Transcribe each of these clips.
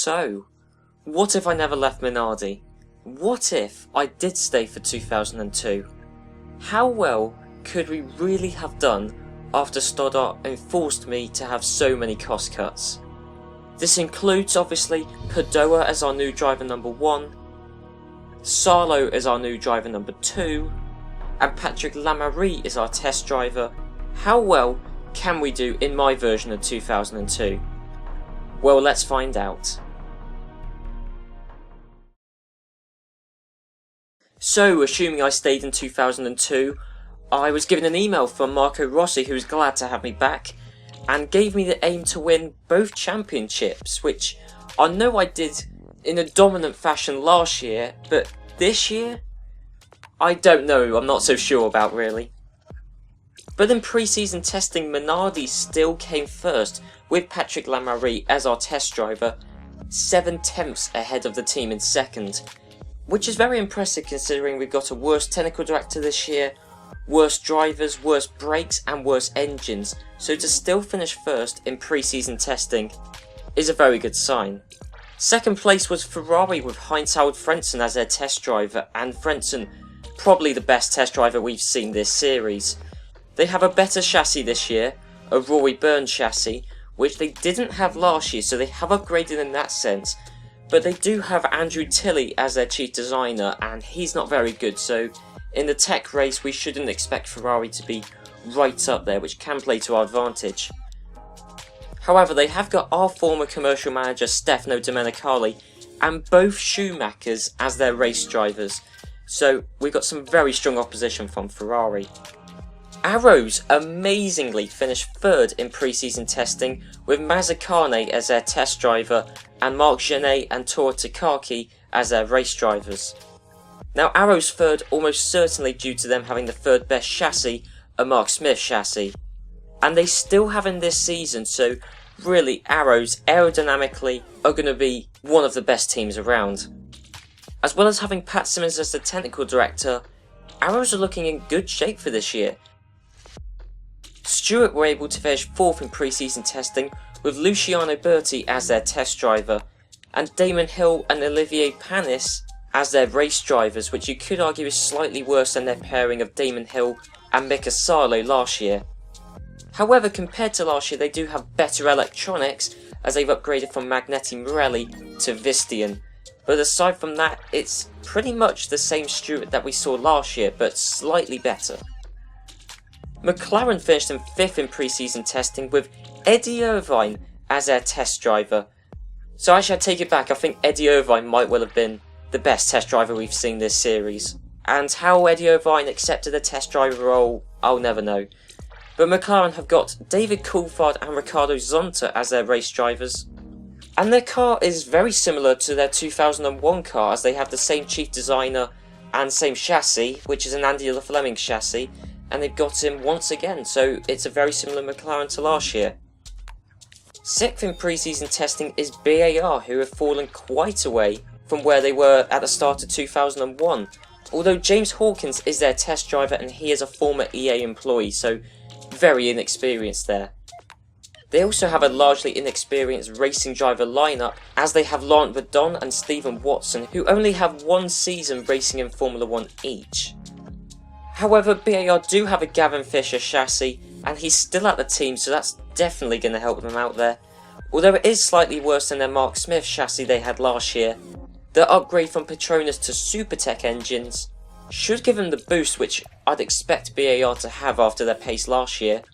So, what if I never left Minardi? What if I did stay for 2002? How well could we really have done after Stoddart enforced me to have so many cost cuts? This includes obviously Badoer as our new driver number 1, Salo as our new driver number 2, and Patrick Lemarie is our test driver. How well can we do in my version of 2002? Well, let's find out. So, assuming I stayed in 2002, I was given an email from Marco Rossi, who was glad to have me back, and gave me the aim to win both championships, which I know I did in a dominant fashion last year, but this year? I don't know, I'm not so sure about really. But in pre-season testing, Minardi still came first, with Patrick Lemarie as our test driver, 7/10 ahead of the team in second, which is very impressive considering we've got a worse technical director this year, worse drivers, worse brakes and worse engines, so to still finish first in pre-season testing is a very good sign. Second place was Ferrari with Heinz Frentzen as their test driver, and Frentzen probably the best test driver we've seen this series. They have a better chassis this year, a Rory Byrne chassis, which they didn't have last year, so they have upgraded in that sense. But they do have Andrew Tilley as their chief designer, and he's not very good, so in the tech race we shouldn't expect Ferrari to be right up there, which can play to our advantage. However, they have got our former commercial manager Stefano Domenicali and both Schumachers as their race drivers, so we've got some very strong opposition from Ferrari. Arrows amazingly finished third in pre-season testing with Mazzacane as their test driver and Marc Genet and Tora Takaki as their race drivers. Now Arrow's third almost certainly due to them having the third best chassis, a Mark Smith chassis. And they still have in this season, so really Arrows aerodynamically are going to be one of the best teams around. As well as having Pat Simmons as the technical director, Arrows are looking in good shape for this year. Stewart were able to finish fourth in pre-season testing with Luciano Berti as their test driver and Damon Hill and Olivier Panis as their race drivers, which you could argue is slightly worse than their pairing of Damon Hill and Mika Salo last year. However, compared to last year they do have better electronics as they've upgraded from Magneti Marelli to Visteon, but aside from that it's pretty much the same Stewart that we saw last year but slightly better. McLaren finished in 5th in pre-season testing with Eddie Irvine as their test driver. So actually I take it back, I think Eddie Irvine might well have been the best test driver we've seen this series. And how Eddie Irvine accepted the test driver role, I'll never know. But McLaren have got David Coulthard and Ricardo Zonta as their race drivers. And their car is very similar to their 2001 car as they have the same chief designer and same chassis, which is an Andy Fleming chassis. And they've got him once again, so it's a very similar McLaren to last year. 6th in pre-season testing is BAR, who have fallen quite away from where they were at the start of 2001, although James Hawkins is their test driver and he is a former EA employee, so very inexperienced there. They also have a largely inexperienced racing driver lineup, as they have Laurent Redon and Stephen Watson, who only have one season racing in Formula 1 each. However, BAR do have a Gavin Fisher chassis, and he's still at the team, so that's definitely going to help them out there. Although it is slightly worse than their Mark Smith chassis they had last year. The upgrade from Petronas to Supertec engines should give them the boost which I'd expect BAR to have after their pace last year.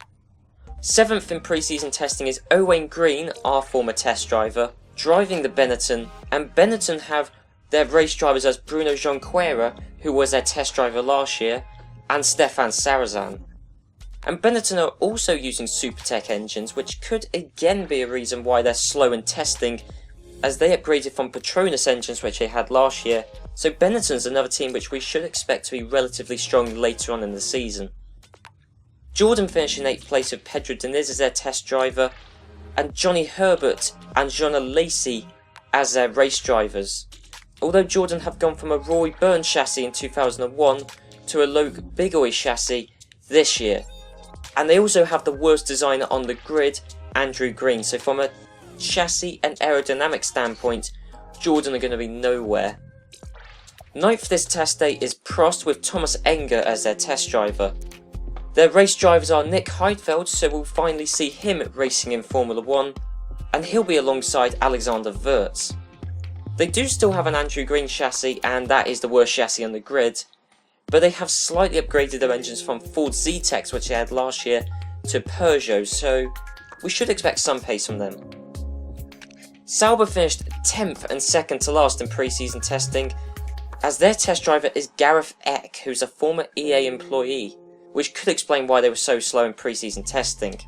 7th in pre-season testing is Owain Green, our former test driver, driving the Benetton, and Benetton have their race drivers as Bruno Jonquera, who was their test driver last year, and Stefan Sarazan. And Benetton are also using Supertec engines, which could again be a reason why they're slow in testing, as they upgraded from Petronas engines which they had last year, so Benetton's another team which we should expect to be relatively strong later on in the season. Jordan finished in 8th place with Pedro Diniz as their test driver, and Johnny Herbert and Jonah Lacey as their race drivers. Although Jordan have gone from a Rory Byrne chassis in 2001 to a Loke Bigoy chassis this year. And they also have the worst designer on the grid, Andrew Green, so from a chassis and aerodynamic standpoint, Jordan are going to be nowhere. Ninth for this test day is Prost with Thomas Enger as their test driver. Their race drivers are Nick Heidfeld, so we'll finally see him racing in Formula 1, and he'll be alongside Alexander Wurz. They do still have an Andrew Green chassis, and that is the worst chassis on the grid, but they have slightly upgraded their engines from Ford Z-Tex, which they had last year, to Peugeot, so we should expect some pace from them. Sauber finished 10th and second to last in pre-season testing, as their test driver is Gareth Eck, who's a former EA employee, which could explain why they were so slow in pre-season testing.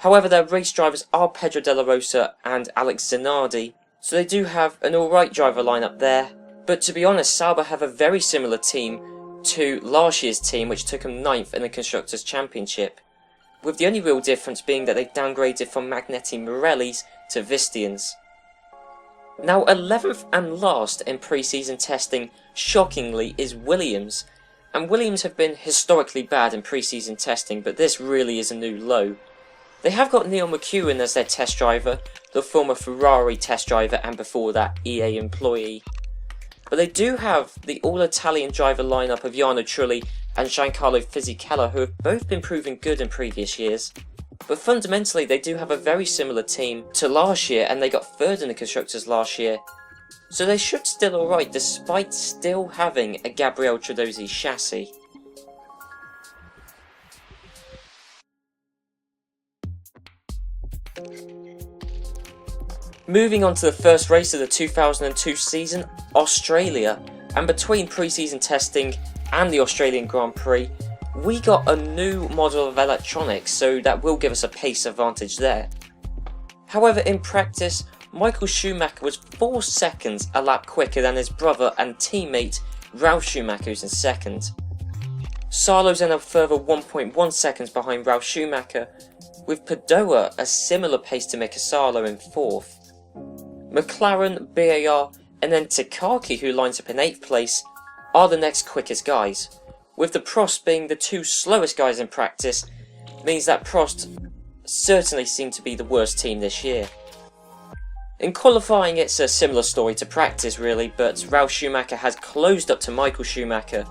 However, their race drivers are Pedro de la Rosa and Alex Minardi, so they do have an alright driver lineup there, but to be honest, Sauber have a very similar team to last year's team, which took them 9th in the Constructors' Championship, with the only real difference being that they've downgraded from Magneti Marellis to Visteons. Now 11th and last in pre-season testing, shockingly, is Williams, and Williams have been historically bad in pre-season testing, but this really is a new low. They have got Neil McEwen as their test driver, the former Ferrari test driver and before that EA employee. But they do have the all-Italian driver lineup of Jarno Trulli and Giancarlo Fisichella, who have both been proving good in previous years. But fundamentally they do have a very similar team to last year, and they got third in the Constructors last year. So they should still alright despite still having a Gabriele Tradozzi chassis. Moving on to the first race of the 2002 season, Australia, and between pre-season testing and the Australian Grand Prix, we got a new model of electronics, so that will give us a pace advantage there. However, in practice, Michael Schumacher was 4 seconds a lap quicker than his brother and teammate Ralf Schumacher, who's in second. Salo's then a further 1.1 seconds behind Ralf Schumacher, with Badoer a similar pace to Mika Salo in 4th. McLaren, BAR and then Takaki, who lines up in 8th place, are the next quickest guys, with the Prost being the 2 slowest guys in practice, means that Prost certainly seemed to be the worst team this year. In qualifying it's a similar story to practice really, but Ralf Schumacher has closed up to Michael Schumacher,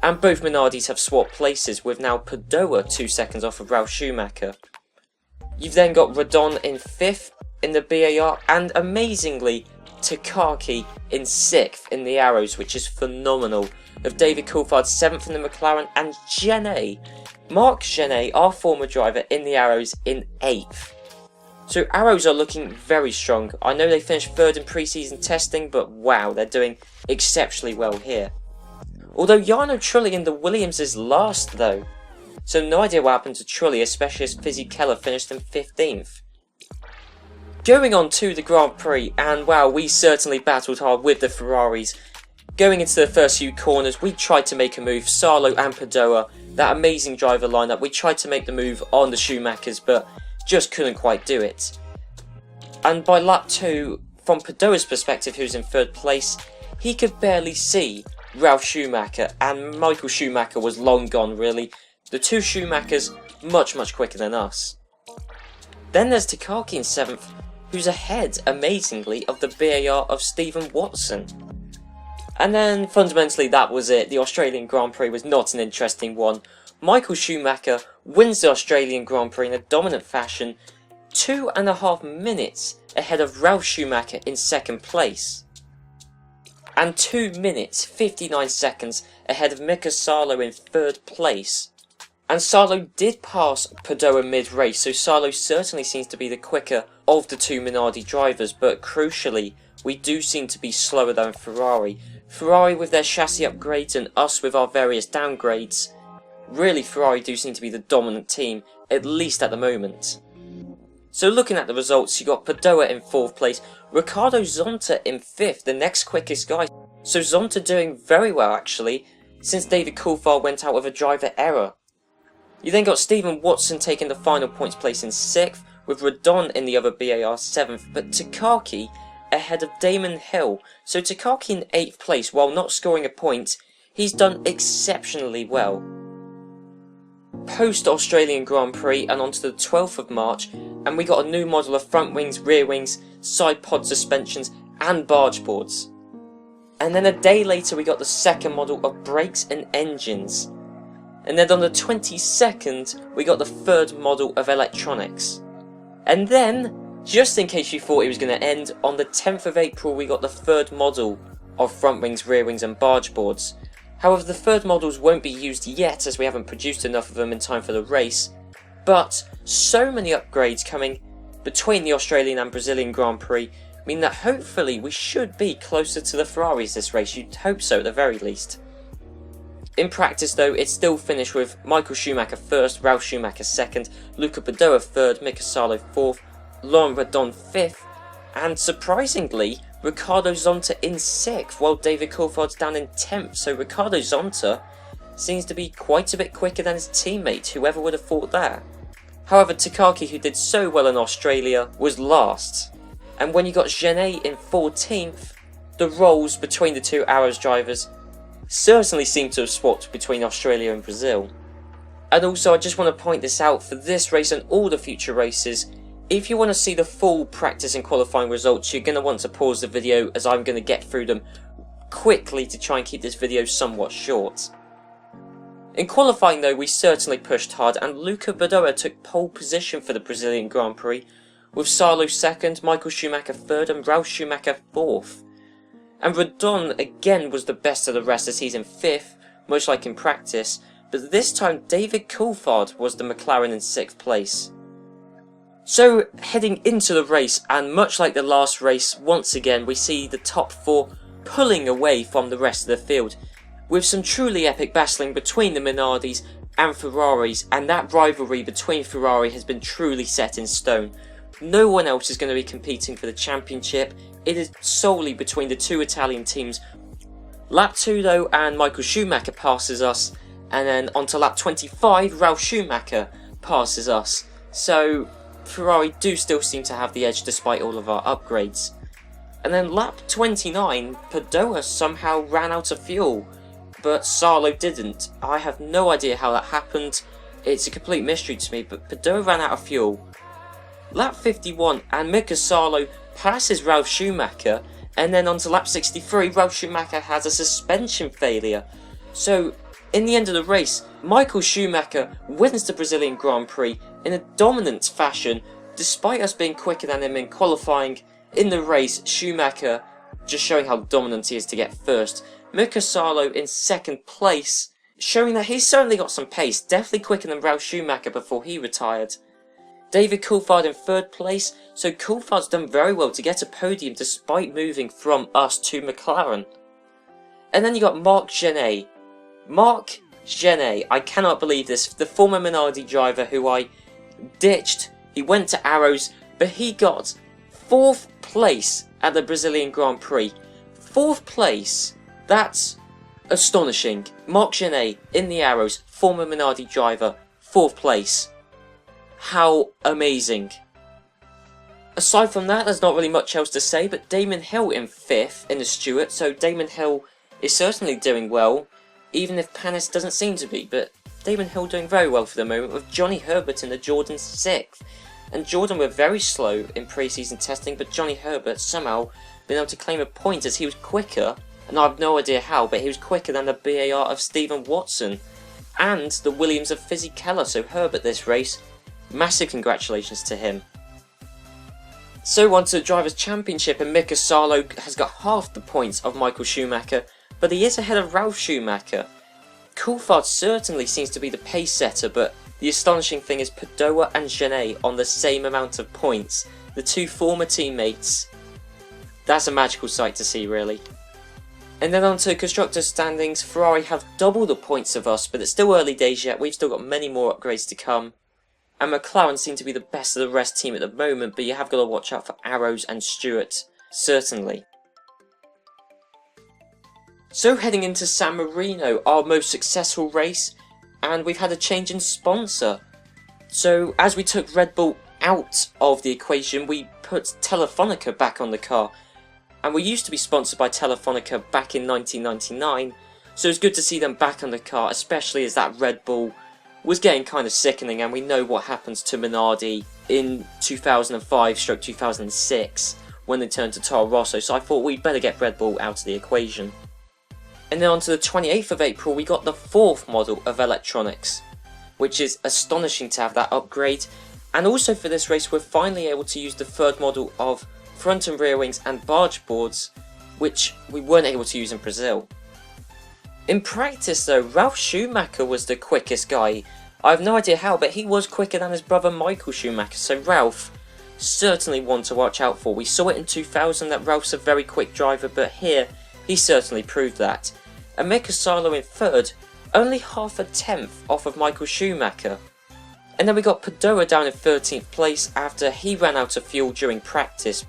and both Minardis have swapped places, with now Badoer 2 seconds off of Ralf Schumacher. You've then got Redon in 5th in the BAR, and amazingly Takaki in 6th in the Arrows, which is phenomenal, with David Coulthard 7th in the McLaren, and Marc Genet, our former driver, in the Arrows in 8th. So Arrows are looking very strong. I know they finished 3rd in pre-season testing, but wow, they're doing exceptionally well here. Although Jarno Trulli in the Williams is last though, so no idea what happened to Trulli, especially as Fisichella finished in 15th. Going on to the Grand Prix, and wow, we certainly battled hard with the Ferraris. Going into the first few corners, we tried to make a move, Salo and Badoer, that amazing driver lineup, we tried to make the move on the Schumachers, but just couldn't quite do it. And by lap 2, from Badoer's perspective, who's in 3rd place, he could barely see Ralf Schumacher, and Michael Schumacher was long gone really. The 2 Schumachers much quicker than us. Then there's Takaki in 7th, who's ahead, amazingly, of the BAR of Stephen Watson. And then, fundamentally, that was it. The Australian Grand Prix was not an interesting one. Michael Schumacher wins the Australian Grand Prix in a dominant fashion, 2.5 minutes ahead of Ralf Schumacher in 2nd place. And 2 minutes, 59 seconds ahead of Mika Salo in 3rd place. And Salo did pass Badoer mid-race, so Salo certainly seems to be the quicker of the 2 Minardi drivers, but crucially, we do seem to be slower than Ferrari. Ferrari with their chassis upgrades and us with our various downgrades. Really, Ferrari do seem to be the dominant team, at least at the moment. So looking at the results, you got Badoer in 4th place, Riccardo Zonta in 5th, the next quickest guy. So Zonta doing very well actually, since David Coulthard went out with a driver error. You then got Stephen Watson taking the final points place in 6th, with Redon in the other BAR 7th, but Takaki ahead of Damon Hill. So Takaki in 8th place, while not scoring a point, he's done exceptionally well. Post-Australian Grand Prix and on to the 12th of March, and we got a new model of front wings, rear wings, side pod suspensions and barge boards. And then a day later we got the second model of brakes and engines. And then on the 22nd we got the third model of electronics. And then, just in case you thought it was going to end, on the 10th of April we got the third model of front wings, rear wings and barge boards. However, the third models won't be used yet as we haven't produced enough of them in time for the race. But so many upgrades coming between the Australian and Brazilian Grand Prix mean that hopefully we should be closer to the Ferraris this race. You'd hope so at the very least. In practice though, it still finished with Michael Schumacher first, Ralf Schumacher second, Luca Badoer third, Mika Salo fourth, Laurent Redon fifth, and surprisingly, Ricardo Zonta in 6th, while David Coulthard's down in 10th, so Ricardo Zonta seems to be quite a bit quicker than his teammate, whoever would have thought that. However, Takaki, who did so well in Australia, was last. And when you got Genet in 14th, the roles between the two Arrows drivers certainly seem to have swapped between Australia and Brazil. And also, I just want to point this out, for this race and all the future races, if you want to see the full practice and qualifying results, you're going to want to pause the video as I'm going to get through them quickly to try and keep this video somewhat short. In qualifying though, we certainly pushed hard and Luca Badoer took pole position for the Brazilian Grand Prix, with Salo 2nd, Michael Schumacher 3rd and Ralf Schumacher 4th. And Redon again was the best of the rest as he's in 5th, much like in practice, but this time David Coulthard was the McLaren in 6th place. So, heading into the race, and much like the last race, once again we see the top 4 pulling away from the rest of the field, with some truly epic battling between the Minardis and Ferraris, and that rivalry between Ferrari has been truly set in stone. No one else is going to be competing for the championship, it is solely between the two Italian teams. Lap 2 though, and Michael Schumacher passes us, and then onto lap 25, Ralf Schumacher passes us. So, Ferrari do still seem to have the edge despite all of our upgrades. And then lap 29, Badoer somehow ran out of fuel, but Salo didn't. I have no idea how that happened, it's a complete mystery to me, but Badoer ran out of fuel. Lap 51, and Mika Salo passes Ralf Schumacher, and then onto lap 63, Ralf Schumacher has a suspension failure. So, in the end of the race, Michael Schumacher wins the Brazilian Grand Prix in a dominant fashion, despite us being quicker than him in qualifying. In the race, Schumacher just showing how dominant he is to get first. Mika Salo in 2nd place, showing that he's certainly got some pace, definitely quicker than Ralf Schumacher before he retired. David Coulthard in 3rd place, so Coulthard's done very well to get a podium despite moving from us to McLaren. And then you got Marc Genet. Marc Genet, I cannot believe this, the former Minardi driver who I ditched, he went to Arrows, but he got 4th place at the Brazilian Grand Prix. 4th place, that's astonishing. Marc Genet in the Arrows, former Minardi driver, 4th place. How amazing. Aside from that, there's not really much else to say, but Damon Hill in 5th in the Stewart, so Damon Hill is certainly doing well, even if Panis doesn't seem to be, but Damon Hill doing very well for the moment, with Johnny Herbert in the Jordan 6th. And Jordan were very slow in pre-season testing, but Johnny Herbert somehow been able to claim a point as he was quicker, and I have no idea how, but he was quicker than the BAR of Stephen Watson, and the Williams of Fizzy Keller, so Herbert this race, massive congratulations to him. So on to the Drivers' Championship, and Mika Salo has got half the points of Michael Schumacher, but he is ahead of Ralf Schumacher. Coulthard certainly seems to be the pace setter, but the astonishing thing is Badoer and Genet on the same amount of points. The two former teammates. That's a magical sight to see, really. And then on to Constructors' standings, Ferrari have double the points of us, but it's still early days yet, we've still got many more upgrades to come. And McLaren seem to be the best of the rest team at the moment, but you have got to watch out for Arrows and Stewart, certainly. So heading into San Marino, our most successful race, and we've had a change in sponsor. So as we took Red Bull out of the equation, we put Telefonica back on the car. And we used to be sponsored by Telefonica back in 1999, so it's good to see them back on the car, especially as that Red Bull was getting kind of sickening, and we know what happens to Minardi in 2005/2006 when they turned to Toro Rosso, so I thought we'd better get Red Bull out of the equation. And then on to the 28th of April, we got the 4th model of electronics, which is astonishing to have that upgrade. And also for this race, we're finally able to use the 3rd model of front and rear wings and barge boards, which we weren't able to use in Brazil. In practice though, Ralf Schumacher was the quickest guy. I have no idea how, but he was quicker than his brother Michael Schumacher, so Ralf, certainly one to watch out for. We saw it in 2000 that Ralf's a very quick driver, but here he certainly proved that. And Mika Salo in 3rd, only half a tenth off of Michael Schumacher. And then we got Badoer down in 13th place after he ran out of fuel during practice.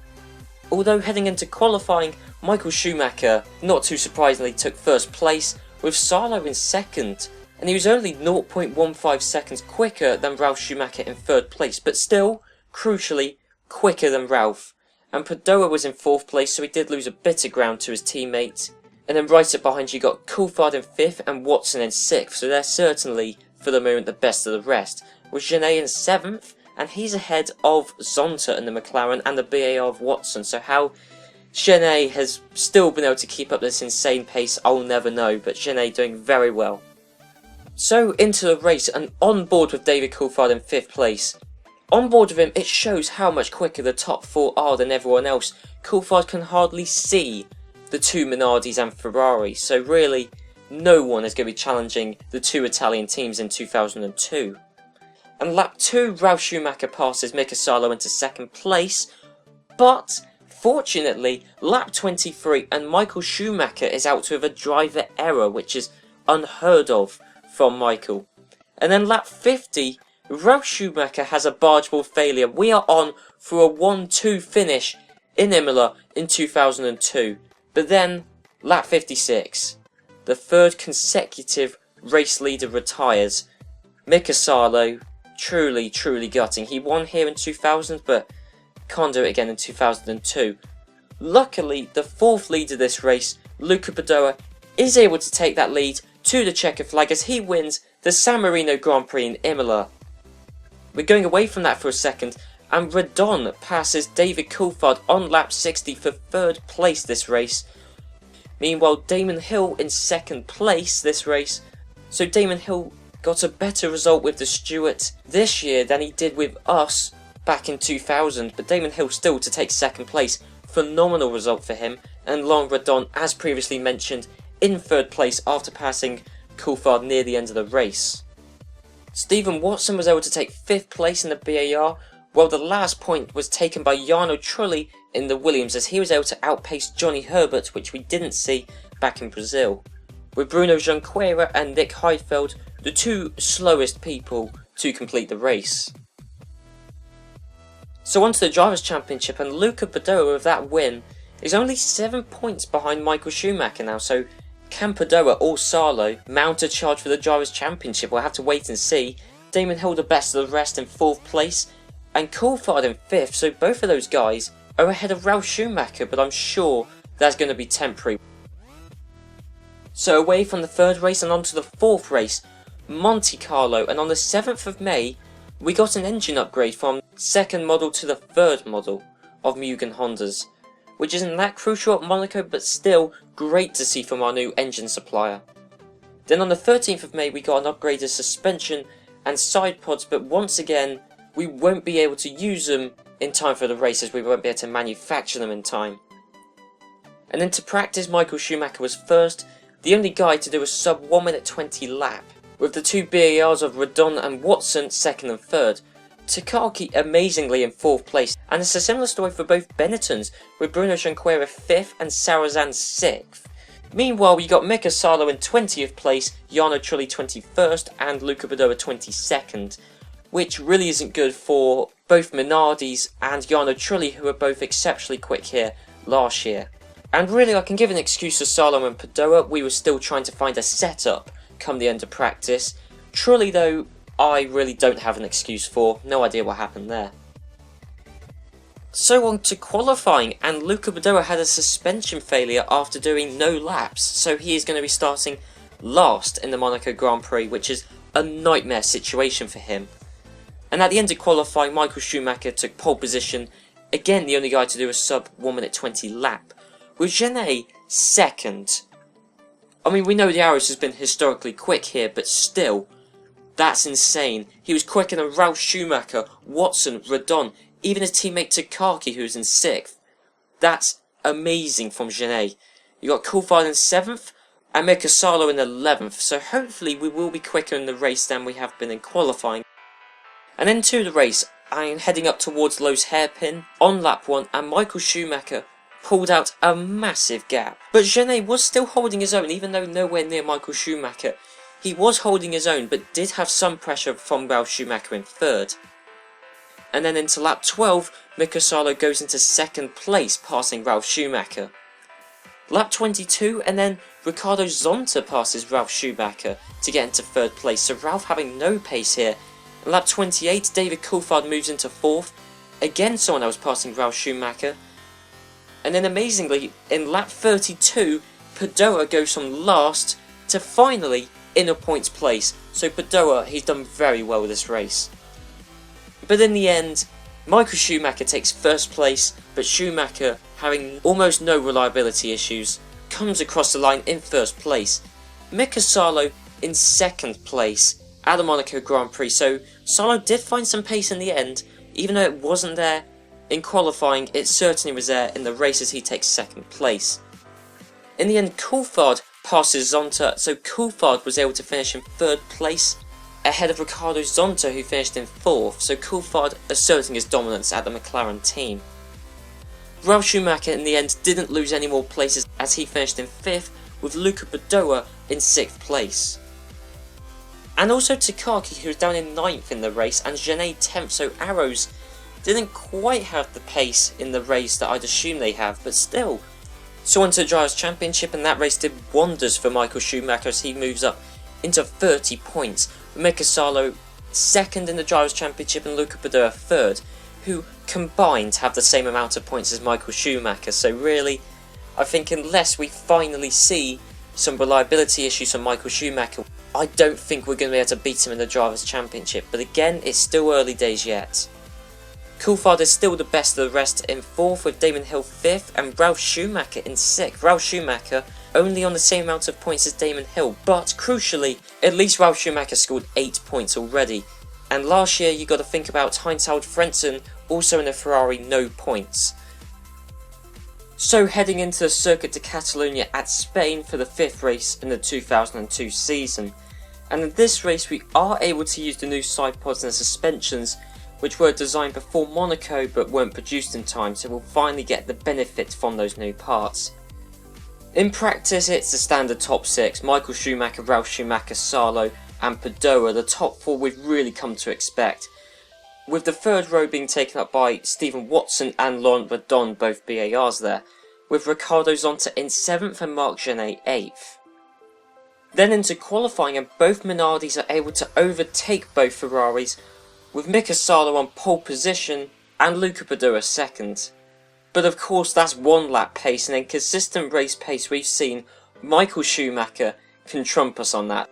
Although heading into qualifying, Michael Schumacher, not too surprisingly, took 1st place, with Salo in 2nd, and he was only 0.15 seconds quicker than Ralf Schumacher in 3rd place, but still, crucially, quicker than Ralf. And Badoer was in 4th place, so he did lose a bit of ground to his teammate. And then right up behind you got Coulthard in 5th and Watson in 6th, so they're certainly, for the moment, the best of the rest. With Genet in 7th, and he's ahead of Zonta in the McLaren and the BAR of Watson, so how Genet has still been able to keep up this insane pace, I'll never know, but Genet doing very well. So into the race, and on board with David Coulthard in 5th place. On board with him, it shows how much quicker the top 4 are than everyone else. Coulthard can hardly see the 2 Minardis and Ferrari, so really no one is going to be challenging the 2 Italian teams in 2002. And lap 2, Ralf Schumacher passes Mika Salo into 2nd place, but fortunately, lap 23 and Michael Schumacher is out with a driver error, which is unheard of from Michael. And then lap 50, Ralf Schumacher has a barge board failure. We are on for a 1-2 finish in Imola in 2002. But then, lap 56, the 3rd consecutive race leader retires. Mika Salo, truly gutting. He won here in 2000, but can't do it again in 2002. Luckily, the 4th leader this race, Luca Badoer, is able to take that lead to the checker flag as he wins the San Marino Grand Prix in Imola. We're going away from that for a second, and Redon passes David Coulthard on lap 60 for 3rd place this race. Meanwhile, Damon Hill in 2nd place this race, so Damon Hill got a better result with the Stewart this year than he did with us back in 2000, but Damon Hill still to take 2nd place. Phenomenal result for him, and Laurent Redon, as previously mentioned, in 3rd place after passing Coulthard near the end of the race. Stephen Watson was able to take 5th place in the BAR, while the last point was taken by Jarno Trulli in the Williams as he was able to outpace Johnny Herbert, which we didn't see back in Brazil, with Bruno Junqueira and Nick Heidfeld the 2 slowest people to complete the race. So on to the Drivers' Championship, and Luca Badoer with that win is only 7 points behind Michael Schumacher now, so can Badoer or Salo mount a charge for the Drivers' Championship? We'll have to wait and see. Damon Hill the best of the rest in 4th place, and Coulthard in 5th, so both of those guys are ahead of Ralf Schumacher, but I'm sure that's going to be temporary. So away from the 3rd race and on to the 4th race, Monte Carlo, and on the 7th of May, we got an engine upgrade from 2nd model to the 3rd model of Mugen Hondas, which isn't that crucial at Monaco, but still great to see from our new engine supplier. Then on the 13th of May, we got an upgraded suspension and side pods, but once again, we won't be able to use them in time for the races. We won't be able to manufacture them in time. And then to practice, Michael Schumacher was 1st, the only guy to do a sub 1 minute 20 lap, with the 2 BARs of Redon and Watson 2nd and 3rd. Takaki amazingly in 4th place, and it's a similar story for both Benettons, with Bruno Junqueira 5th and Sarazan 6th. Meanwhile, we got Mika Salo in 20th place, Jarno Trulli 21st, and Luca Badoer 22nd, which really isn't good for both Minardis and Jarno Trulli, who are both exceptionally quick here last year. And really, I can give an excuse to Salo and Badoer. We were still trying to find a setup come the end of practice. Trulli, though, I really don't have an excuse for. No idea what happened there. So on to qualifying, and Luca Badoer had a suspension failure after doing no laps, so he is going to be starting last in the Monaco Grand Prix, which is a nightmare situation for him. And at the end of qualifying, Michael Schumacher took pole position, again the only guy to do a sub 1 minute 20 lap, with Genet second. I mean, we know the Arrows has been historically quick here, but still, that's insane. He was quicker than Ralf Schumacher, Watson, Redon, even his teammate Takaki, who was in 6th. That's amazing from Genet. You got Coulthard in 7th, and Mika Salo in 11th, so hopefully we will be quicker in the race than we have been in qualifying. And into the race, I'm heading up towards Lowe's hairpin on lap 1, and Michael Schumacher pulled out a massive gap. But Genet was still holding his own, even though nowhere near Michael Schumacher. He was holding his own, but did have some pressure from Ralf Schumacher in 3rd. And then into lap 12, Mika Salo goes into 2nd place, passing Ralf Schumacher. Lap 22, and then Ricardo Zonta passes Ralf Schumacher to get into 3rd place, so Ralf having no pace here. In lap 28, David Coulthard moves into 4th, again someone else passing Ralf Schumacher. And then amazingly, in lap 32, Badoer goes from last to finally in a points place, so Badoer, he's done very well with this race. But in the end, Michael Schumacher takes 1st place, but Schumacher, having almost no reliability issues, comes across the line in 1st place. Mika Salo in 2nd place at the Monaco Grand Prix, so Salo did find some pace in the end, even though it wasn't there in qualifying, it certainly was there in the race as he takes 2nd place. In the end, Coulthard passes Zonta, so Coulthard was able to finish in 3rd place, ahead of Ricardo Zonta, who finished in 4th, so Coulthard asserting his dominance at the McLaren team. Ralf Schumacher in the end didn't lose any more places as he finished in 5th, with Luca Badoer in 6th place. And also Takaki, who was down in 9th in the race, and Genet 10th, so Arrows didn't quite have the pace in the race that I'd assume they have, but still. So on to the Drivers' Championship, and that race did wonders for Michael Schumacher as he moves up into 30 points. Mika Salo 2nd in the Drivers' Championship and Luca Badoer 3rd, who combined have the same amount of points as Michael Schumacher. So really, I think unless we finally see some reliability issues from Michael Schumacher, I don't think we're going to be able to beat him in the Drivers' Championship. But again, it's still early days yet. Coulthard is still the best of the rest in 4th, with Damon Hill 5th and Ralf Schumacher in 6th. Ralf Schumacher only on the same amount of points as Damon Hill, but crucially, at least Ralf Schumacher scored 8 points already. And last year you got to think about Heinz Frentzen, also in a Ferrari, no points. So heading into the Circuit de Catalunya at Spain for the 5th race in the 2002 season. And in this race we are able to use the new side pods and suspensions, which were designed before Monaco but weren't produced in time, so we'll finally get the benefit from those new parts. In practice, it's the standard top 6, Michael Schumacher, Ralf Schumacher, Salo and Badoer, the top 4 we've really come to expect, with the 3rd row being taken up by Stephen Watson and Laurent Redon, both BARs there, with Ricardo Zonta in 7th and Marc Genet 8th. Then into qualifying, and both Minardis are able to overtake both Ferraris, with Mika Salo on pole position and Luca Badoer 2nd. But of course that's 1 lap pace, and in consistent race pace we've seen Michael Schumacher can trump us on that.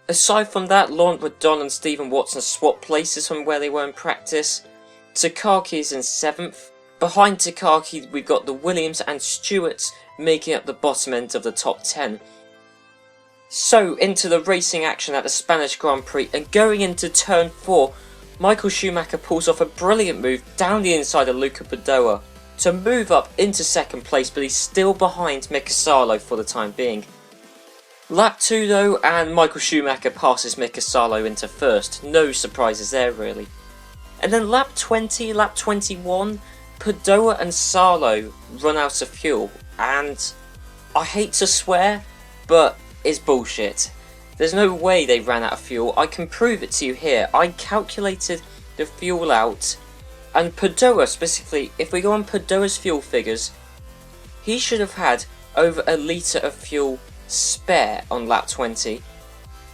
Aside from that, Laurent Redon and Stephen Watson swap places from where they were in practice. Takaki is in 7th. Behind Takaki we've got the Williams and Stewarts making up the bottom end of the top 10. So into the racing action at the Spanish Grand Prix, and going into turn 4, Michael Schumacher pulls off a brilliant move down the inside of Luca Badoer to move up into 2nd place, but he's still behind Mika Salo for the time being. Lap 2 though, and Michael Schumacher passes Mika Salo into 1st, no surprises there really. And then lap 20, lap 21, Badoer and Salo run out of fuel, and I hate to swear, but it's bullshit. There's no way they ran out of fuel. I can prove it to you here. I calculated the fuel out, and Badoer specifically, if we go on Badoer's fuel figures, he should have had over a litre of fuel spare on lap 20.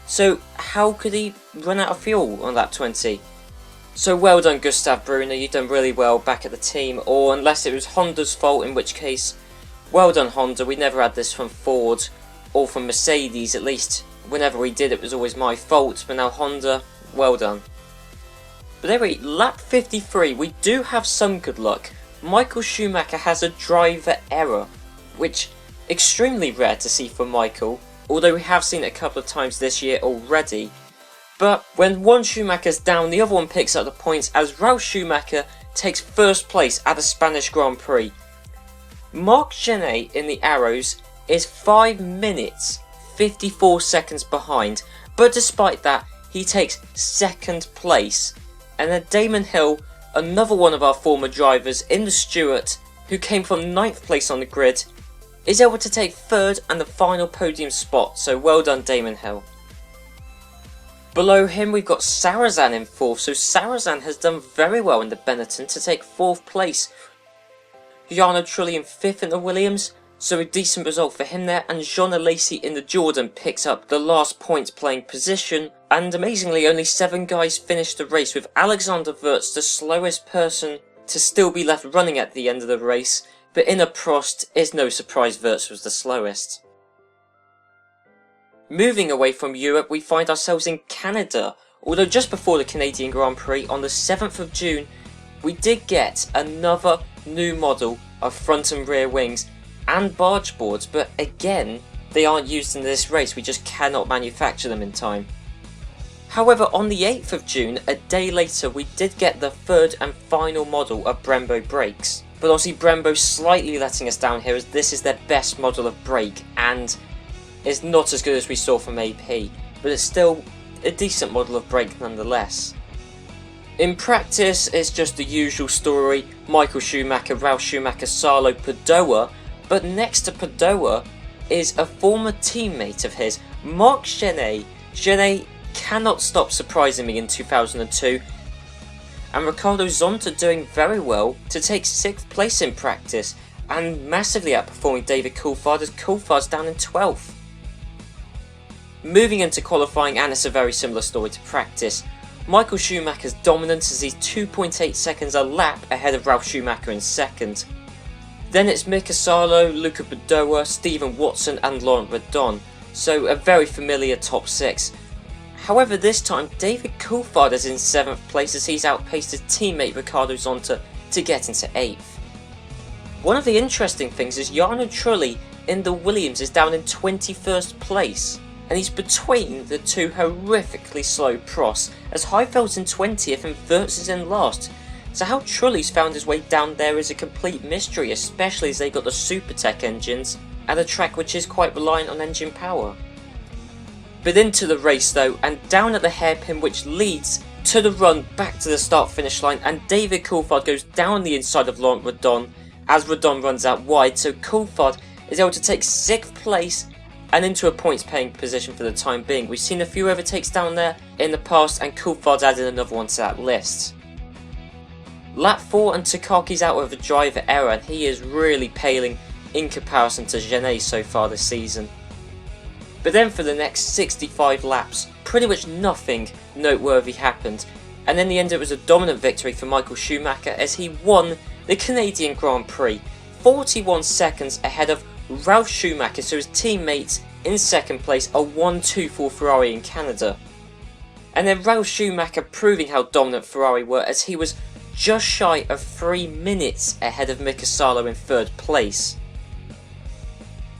So how could he run out of fuel on lap 20? So well done Gustav, Brunner, you've done really well back at the team, or unless it was Honda's fault, in which case, well done Honda, we never had this from Ford or from Mercedes, at least whenever we did it was always my fault, but now Honda, well done. But anyway, lap 53, we do have some good luck. Michael Schumacher has a driver error, which extremely rare to see for Michael, although we have seen it a couple of times this year already. But when one Schumacher's down, the other one picks up the points as Ralf Schumacher takes first place at the Spanish Grand Prix. Marc Genet in the Arrows is 5 minutes 54 seconds behind, but despite that he takes second place. And then Damon Hill, another one of our former drivers in the Stewart, who came from 9th place on the grid, is able to take third and the final podium spot, so well done Damon Hill. Below him we've got Sarrazin in 4th, so Sarrazin has done very well in the Benetton to take 4th place. Jarno Trulli in 5th in the Williams, so a decent result for him there, and Jean Alesi in the Jordan picks up the last points playing position, and amazingly only 7 guys finished the race, with Alexander Wurz the slowest person to still be left running at the end of the race, but in a Prost, it's no surprise Wurz was the slowest. Moving away from Europe, we find ourselves in Canada, although just before the Canadian Grand Prix on the 7th of June, we did get another new model of front and rear wings and barge boards, but again, they aren't used in this race, we just cannot manufacture them in time. However, on the 8th of June, a day later, we did get the third and final model of Brembo brakes. But obviously Brembo slightly letting us down here as this is their best model of brake and it's not as good as we saw from AP, but it's still a decent model of brake nonetheless. In practice, it's just the usual story, Michael Schumacher, Ralf Schumacher, Salo, Badoer, but next to Badoer is a former teammate of his, Marc Genet. Genet cannot stop surprising me in 2002, and Ricardo Zonta doing very well to take 6th place in practice and massively outperforming David Coulthard as Coulthard's down in 12th. Moving into qualifying, and it's a very similar story to practice, Michael Schumacher's dominance as he's 2.8 seconds a lap ahead of Ralf Schumacher in 2nd. Then it's Mika Salo, Luca Badoer, Stephen Watson and Laurent Redon, so a very familiar top 6. However, this time David Coulthard is in 7th place as he's outpaced his teammate Ricardo Zonta to get into 8th. One of the interesting things is Jarno Trulli in the Williams is down in 21st place, and he's between the two horrifically slow Prosts as Heifeld's in 20th and Wurz is in last. So how Trulli's found his way down there is a complete mystery, especially as they got the Supertec engines at a track which is quite reliant on engine power. But into the race though, and down at the hairpin which leads to the run back to the start finish line, and David Coulthard goes down the inside of Laurent Redon as Redon runs out wide, so Coulthard is able to take 6th place and into a points paying position for the time being. We've seen a few overtakes down there in the past and Coulthard's added another one to that list. Lap 4 and Takaki's out with a driver error and he is really paling in comparison to Genet so far this season. But then for the next 65 laps, pretty much nothing noteworthy happened, and in the end it was a dominant victory for Michael Schumacher as he won the Canadian Grand Prix, 41 seconds ahead of Ralf Schumacher, so his teammates in 2nd place, a 1-2 for Ferrari in Canada. And then Ralf Schumacher proving how dominant Ferrari were as he was just shy of 3 minutes ahead of Mika Salo in 3rd place.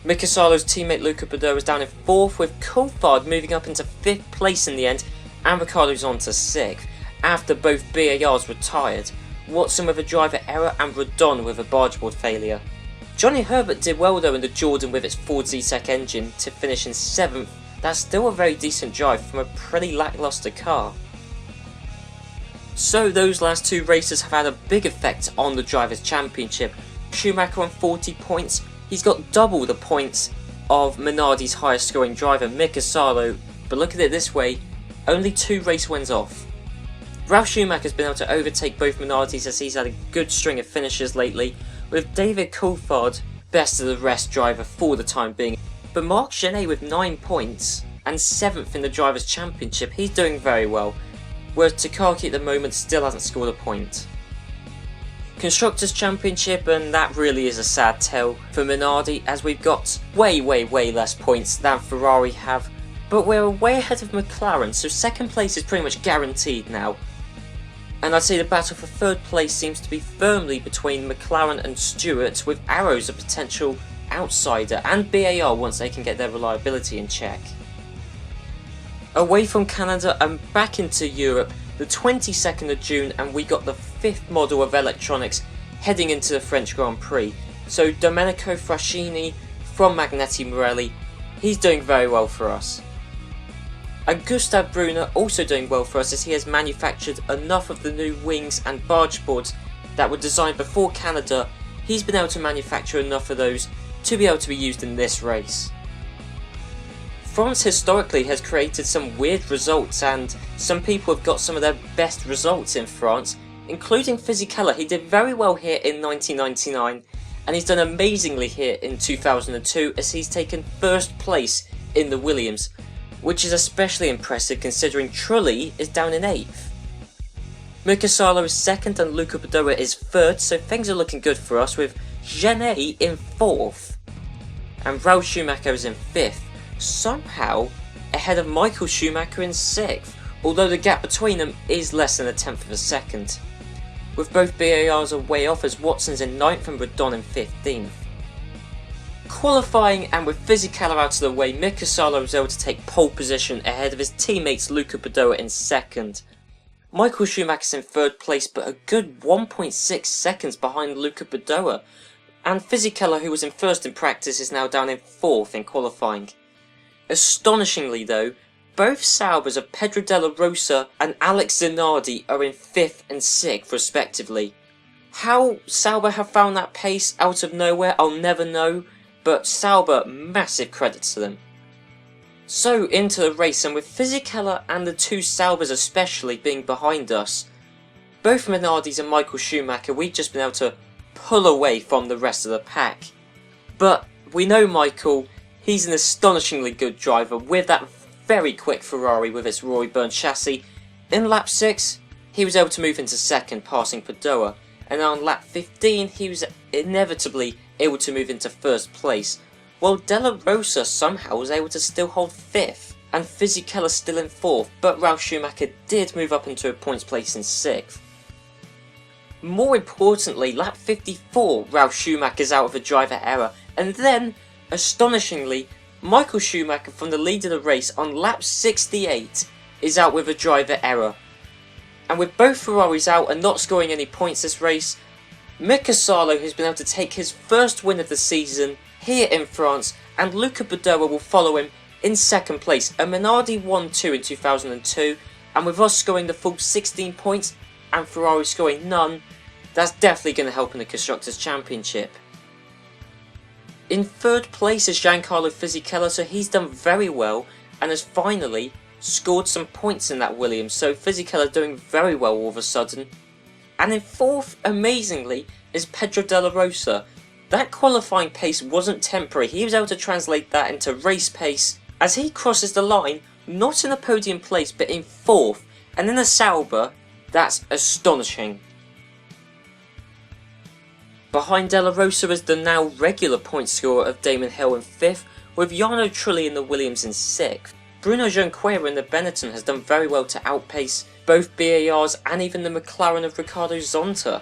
Mika Salo's teammate Luca Badoer was down in 4th, with Coulthard moving up into 5th place in the end, and Ricardo's on to 6th, after both BARs retired, Watson with a driver error and Redon with a bargeboard failure. Johnny Herbert did well though in the Jordan with its Ford Zetec engine to finish in 7th, that's still a very decent drive from a pretty lacklustre car. So those last 2 races have had a big effect on the Drivers' Championship. Schumacher on 40 points, he's got double the points of Minardi's highest scoring driver Mika Salo, but look at it this way, only 2 race wins off. Ralf Schumacher's been able to overtake both Minardis as he's had a good string of finishes lately, with David Coulthard best of the rest driver for the time being. But Marc Genet with 9 points and 7th in the Drivers' Championship, he's doing very well, whereas Takaki at the moment still hasn't scored a point. Constructors' Championship, and that really is a sad tale for Minardi as we've got way less points than Ferrari have. but we're way ahead of McLaren, so second place is pretty much guaranteed now. And I'd say the battle for third place seems to be firmly between McLaren and Stewart, with Arrows a potential outsider, and BAR once they can get their reliability in check. Away from Canada and back into Europe, the 22nd of June, and we got the 5th model of electronics heading into the French Grand Prix. So Domenico Fraschini from Magneti Marelli, he's doing very well for us. And Gustav Brunner also doing well for us, as he has manufactured enough of the new wings and barge boards that were designed before Canada. He's been able to manufacture enough of those to be able to be used in this race. France historically has created some weird results, and some people have got some of their best results in France, including Fisichella. He did very well here in 1999, and he's done amazingly here in 2002, as he's taken first place in the Williams, which is especially impressive considering Trulli is down in 8th. Mika Salo is 2nd and Luca Badoer is 3rd, so things are looking good for us, with Genet in 4th and Ralf Schumacher is in 5th, somehow ahead of Michael Schumacher in 6th, although the gap between them is less than a tenth of a second, with both BARs away off, as Watson's in 9th and Redon in 15th. Qualifying, and with Fisichella out of the way, Mika Salo was able to take pole position ahead of his teammates Luca Badoer in 2nd. Michael Schumacher's in 3rd place, but a good 1.6 seconds behind Luca Badoer, and Fisichella, who was in 1st in practice, is now down in 4th in qualifying. Astonishingly though, both Saubers of Pedro Della Rosa and Alex Minardi are in 5th and 6th respectively. How Sauber have found that pace out of nowhere, I'll never know, but Sauber, massive credit to them. So into the race, and with Fisichella and the 2 Saubers especially being behind us, both Minardi's and Michael Schumacher, we've just been able to pull away from the rest of the pack. But we know Michael, he's an astonishingly good driver with that very quick Ferrari with its Roy Byrne chassis. In lap 6, he was able to move into 2nd, passing Badoer, and on lap 15 he was inevitably able to move into 1st place, while Della Rosa somehow was able to still hold 5th, and Fisichella still in 4th, but Ralf Schumacher did move up into a points place in 6th. More importantly, lap 54, Ralf Schumacher's out of a driver error, and then, astonishingly, Michael Schumacher from the lead of the race on lap 68 is out with a driver error. And with both Ferraris out and not scoring any points this race, Mika Salo has been able to take his first win of the season here in France, and Luca Badoer will follow him in 2nd place. And Minardi won 2 in 2002, and with us scoring the full 16 points and Ferrari scoring none, that's definitely going to help in the Constructors' Championship. In 3rd place is Giancarlo Fisichella, so he's done very well and has finally scored some points in that Williams, so Fisichella doing very well all of a sudden. And in 4th, amazingly, is Pedro Della Rosa. That qualifying pace wasn't temporary, he was able to translate that into race pace as he crosses the line, not in a podium place but in 4th, and in a Sauber, that's astonishing. Behind Della Rosa is the now regular point scorer of Damon Hill in 5th, with Jarno Trulli in the Williams in 6th. Bruno Junqueira in the Benetton has done very well to outpace both BARs and even the McLaren of Ricardo Zonta.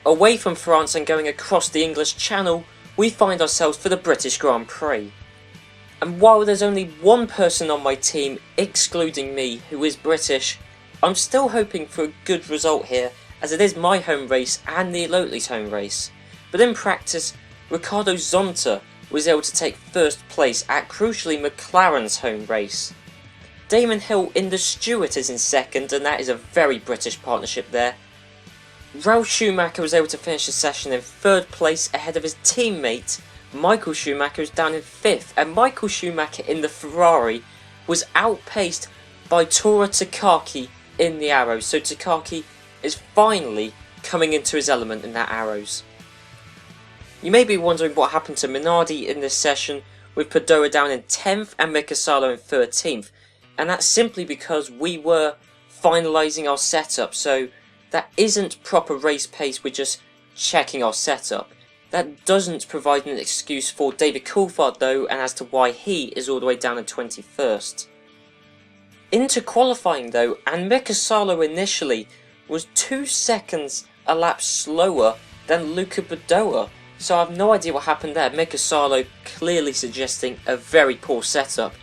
Away from France and going across the English Channel, we find ourselves for the British Grand Prix. And while there's only one person on my team, excluding me, who is British, I'm still hoping for a good result here, as it is my home race and Neil Oatley's home race. But in practice, Ricardo Zonta was able to take 1st place at crucially McLaren's home race. Damon Hill in the Stewart is in 2nd, and that is a very British partnership there. Ralf Schumacher was able to finish the session in 3rd place ahead of his teammate Michael Schumacher, who's down in 5th, and Michael Schumacher in the Ferrari was outpaced by Tora Takaki in the Arrows, so Takaki is finally coming into his element in that Arrows. You may be wondering what happened to Minardi in this session, with Badoer down in 10th and Mika Salo in 13th, and that's simply because we were finalising our setup, so that isn't proper race pace, we're just checking our setup. That doesn't provide an excuse for David Coulthard though, and as to why he is all the way down in 21st. Into qualifying though, and Mika Salo initially was 2 seconds a lap slower than Luca Badoer, so I have no idea what happened there. Mika Salo clearly suggesting a very poor setup.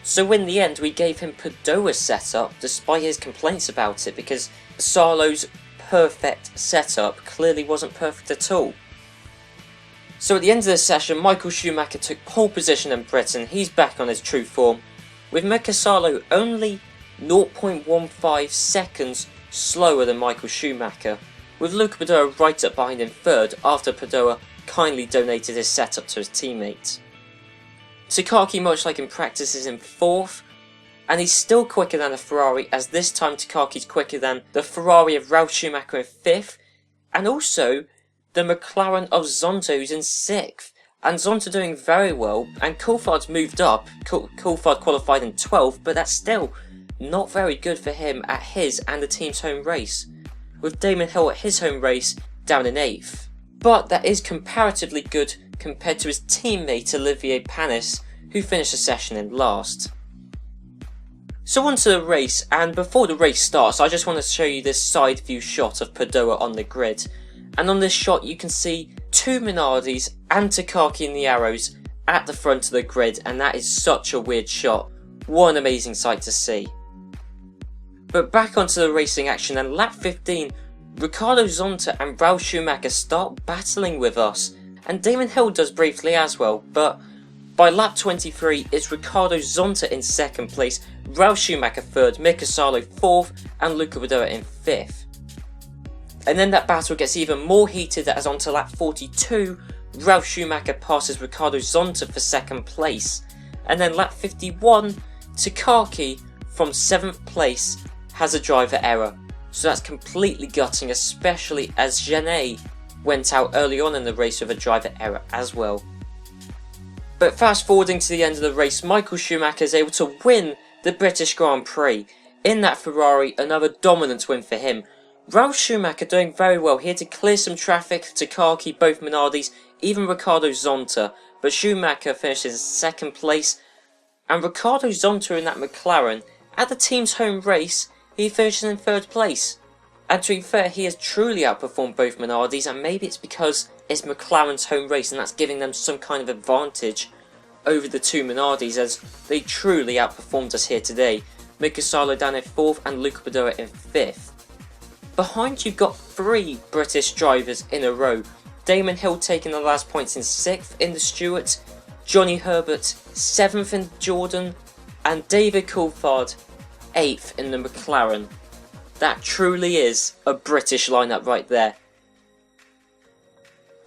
So in the end we gave him Badoer's setup despite his complaints about it, because Salo's perfect setup clearly wasn't perfect at all. So at the end of the session, Michael Schumacher took pole position in Britain. He's back on his true form, with Mika Salo only 0.15 seconds slower than Michael Schumacher, with Luca Badoer right up behind him third after Badoer kindly donated his setup to his teammates. Takaki, much like in practice, is in 4th, and he's still quicker than the Ferrari, as this time Takaki's quicker than the Ferrari of Ralf Schumacher in 5th, and also the McLaren of Zonta, who's in 6th. And Zonta doing very well, and Coulthard's moved up. Coulthard qualified in 12th, but that's still not very good for him at his and the team's home race, with Damon Hill at his home race down in 8th. But that is comparatively good compared to his teammate Olivier Panis, who finished the session in last. So on to the race, and before the race starts I just want to show you this side view shot of Badoer on the grid. And on this shot you can see 2 Minardis and Takaki in the arrows at the front of the grid, and that is such a weird shot. What an amazing sight to see. But back onto the racing action, and lap 15, Riccardo Zonta and Ralf Schumacher start battling with us, and Damon Hill does briefly as well, but by lap 23 it's Riccardo Zonta in 2nd place, Ralf Schumacher 3rd, Mika Salo 4th and Luca Badoer in 5th. And then that battle gets even more heated as onto lap 42, Ralf Schumacher passes Riccardo Zonta for 2nd place, and then lap 51, Takaki from 7th place has a driver error. So that's completely gutting, especially as Genet went out early on in the race with a driver error as well. But fast forwarding to the end of the race, Michael Schumacher is able to win the British Grand Prix. In that Ferrari, another dominant win for him. Ralf Schumacher doing very well here to clear some traffic, Takaki, both Minardis, even Riccardo Zonta, but Schumacher finishes in 2nd place, and Riccardo Zonta in that McLaren, at the team's home race, he finishes in 3rd place. And to be fair, he has truly outperformed both Minardis, and maybe it's because it's McLaren's home race and that's giving them some kind of advantage over the 2 Minardis, as they truly outperformed us here today. Mika Salo down in 4th and Luca Badoer in 5th. Behind you've got 3 British drivers in a row. Damon Hill taking the last points in 6th in the Stewart, Johnny Herbert 7th in Jordan, and David Coulthard 8th in the McLaren. That truly is a British lineup right there.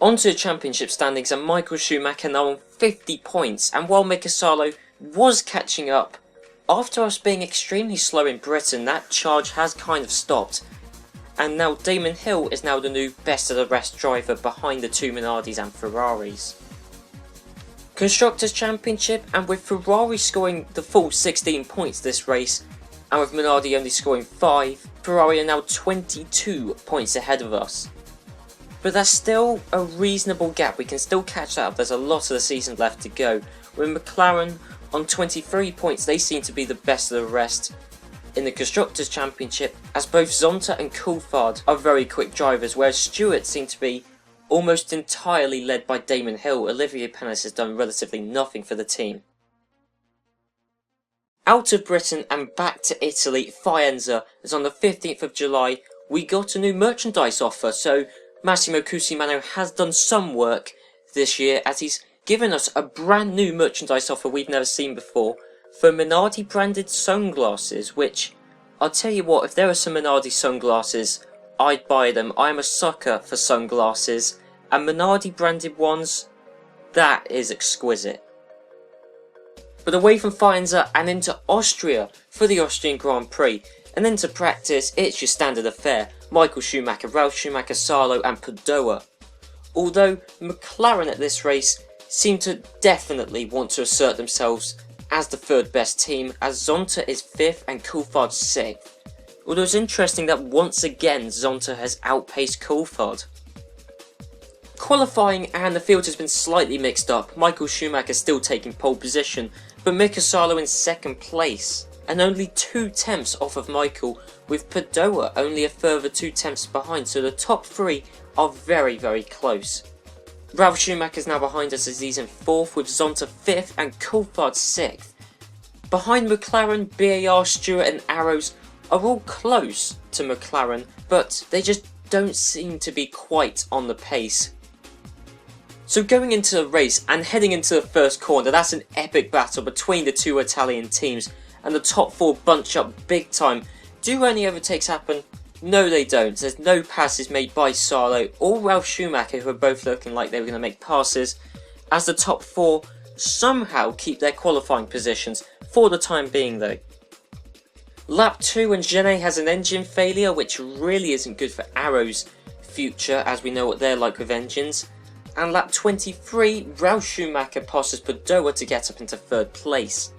Onto the championship standings, and Michael Schumacher now on 50 points, and while Mika Salo was catching up, after us being extremely slow in Britain, that charge has kind of stopped. And now Damon Hill is now the new best of the rest driver behind the 2 Minardis and Ferraris. Constructors' Championship, and with Ferrari scoring the full 16 points this race, and with Minardi only scoring 5, Ferrari are now 22 points ahead of us. But that's still a reasonable gap, we can still catch that up, there's a lot of the season left to go. With McLaren on 23 points, they seem to be the best of the rest in the Constructors' Championship, as both Zonta and Coulthard are very quick drivers, whereas Stewart seem to be almost entirely led by Damon Hill. Olivier Panis has done relatively nothing for the team. Out of Britain and back to Italy, Faenza, as on the 15th of July we got a new merchandise offer, so Massimo Cusimano has done some work this year as he's given us a brand new merchandise offer we've never seen before for Minardi branded sunglasses, which, I'll tell you what, if there are some Minardi sunglasses, I'd buy them. I'm a sucker for sunglasses, and Minardi branded ones, that is exquisite. But away from Faenza and into Austria for the Austrian Grand Prix, and into practice, it's your standard affair. Michael Schumacher, Ralf Schumacher, Salo and Badoer. Although McLaren at this race seem to definitely want to assert themselves as the 3rd best team, as Zonta is 5th and Coulthard 6th. Although it's interesting that once again Zonta has outpaced Coulthard. Qualifying and the field has been slightly mixed up. Michael Schumacher still taking pole position, but Mika Salo in second place, and only 2 tenths off of Michael, with Badoer only a further 2 tenths behind, so the top 3 are very, very close. Ralf Schumacher is now behind us as he's in 4th, with Zonta 5th and Coulthard 6th. Behind McLaren, BAR, Stewart and Arrows are all close to McLaren, but they just don't seem to be quite on the pace. So going into the race and heading into the first corner, that's an epic battle between the 2 Italian teams, and the top 4 bunch up big time. Do any overtakes happen? No, they don't. There's no passes made by Salo or Ralf Schumacher, who are both looking like they were going to make passes, as the top 4 somehow keep their qualifying positions for the time being though. Lap 2 and Genet has an engine failure, which really isn't good for Arrow's future, as we know what they're like with engines. And lap 23, Ralf Schumacher passes Badoer to get up into 3rd place.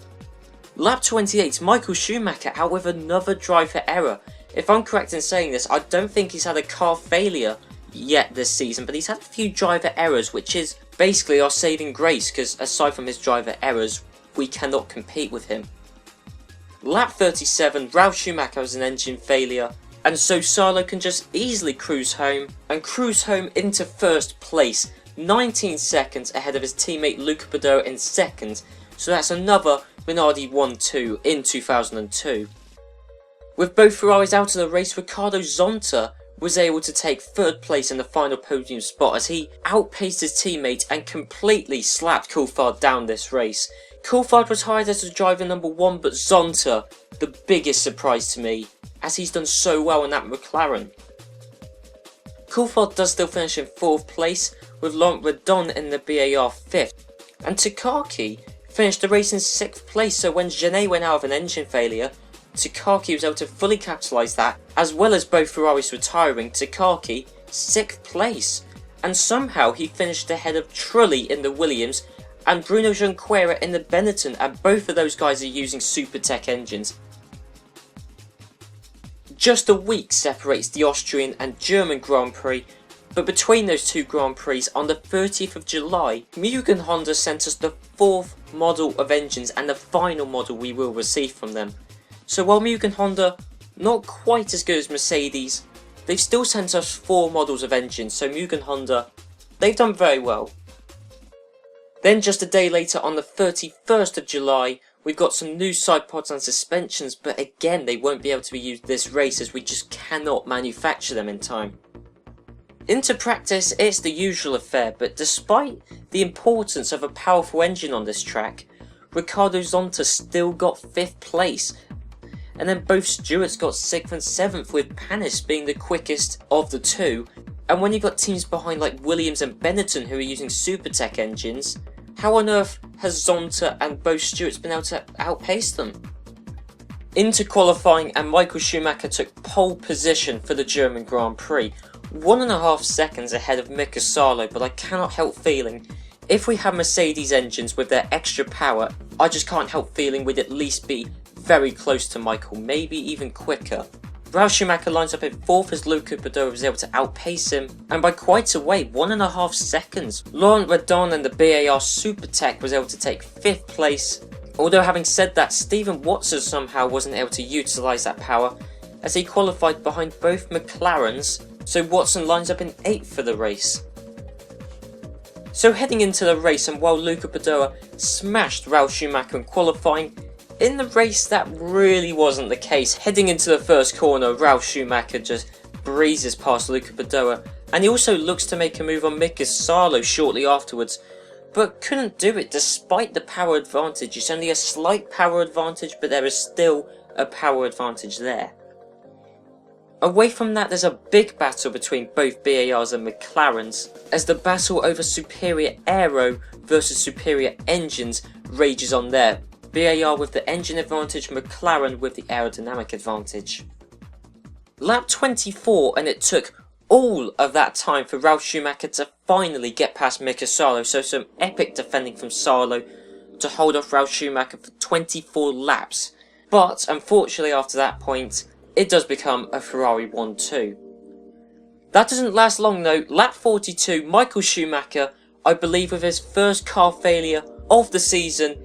Lap 28, Michael Schumacher out with another driver error. If I'm correct in saying this, I don't think he's had a car failure yet this season, but he's had a few driver errors, which is basically our saving grace, because aside from his driver errors, we cannot compete with him. Lap 37, Ralf Schumacher has an engine failure, and so Salo can just easily cruise home into 1st place, 19 seconds ahead of his teammate Luca Badoer in 2nd, so that's another Minardi 1-2 in 2002. With both Ferraris out of the race, Riccardo Zonta was able to take 3rd place in the final podium spot as he outpaced his teammate and completely slapped Coulthard down this race. Coulthard was hired as driver number 1, but Zonta, the biggest surprise to me, as he's done so well in that McLaren. Coulthard does still finish in 4th place, with Laurent Redon in the BAR 5th, and Takaki finished the race in 6th place, so when Genet went out of an engine failure, Takaki was able to fully capitalise that, as well as both Ferraris retiring. Takaki 6th place, and somehow he finished ahead of Trulli in the Williams and Bruno Junqueira in the Benetton, and both of those guys are using Supertec engines. Just a week separates the Austrian and German Grand Prix, but between those 2 Grand Prix, on the 30th of July, Mugen Honda sent us the 4th model of engines and the final model we will receive from them. So while Mugen Honda not quite as good as Mercedes, they've still sent us 4 models of engines, so Mugen Honda, they've done very well. Then just a day later, on the 31st of July, we've got some new side pods and suspensions, but again they won't be able to be used this race as we just cannot manufacture them in time. Into practice, it's the usual affair, but despite the importance of a powerful engine on this track, Riccardo Zonta still got 5th place, and then both Stewarts got 6th and 7th, with Panis being the quickest of the 2. And when you've got teams behind like Williams and Benetton who are using Supertec engines, how on earth has Zonta and both Stewarts been able to outpace them? Into qualifying, and Michael Schumacher took pole position for the German Grand Prix, 1.5 seconds ahead of Mika Salo, but I cannot help feeling, if we had Mercedes engines with their extra power, I just can't help feeling we'd at least be very close to Michael, maybe even quicker. Ralf Schumacher lines up in 4th as Luca Badoer was able to outpace him, and by quite a way, 1.5 seconds. Laurent Redon and the BAR Supertec was able to take 5th place, although having said that, Stephen Watson somehow wasn't able to utilise that power, as he qualified behind both McLarens, so Watson lines up in 8th for the race. So heading into the race, and while Luca Badoer smashed Ralf Schumacher in qualifying, in the race that really wasn't the case. Heading into the first corner, Ralf Schumacher just breezes past Luca Badoer, and he also looks to make a move on Mika Salo shortly afterwards, but couldn't do it despite the power advantage. It's only a slight power advantage, but there is still a power advantage there. Away from that, there's a big battle between both BARs and McLarens, as the battle over superior aero versus superior engines rages on there. BAR with the engine advantage, McLaren with the aerodynamic advantage. Lap 24, and it took all of that time for Ralf Schumacher to finally get past Mika Salo, so some epic defending from Salo to hold off Ralf Schumacher for 24 laps. But unfortunately after that point, it does become a Ferrari 1-2. That doesn't last long though. Lap 42, Michael Schumacher, I believe with his first car failure of the season,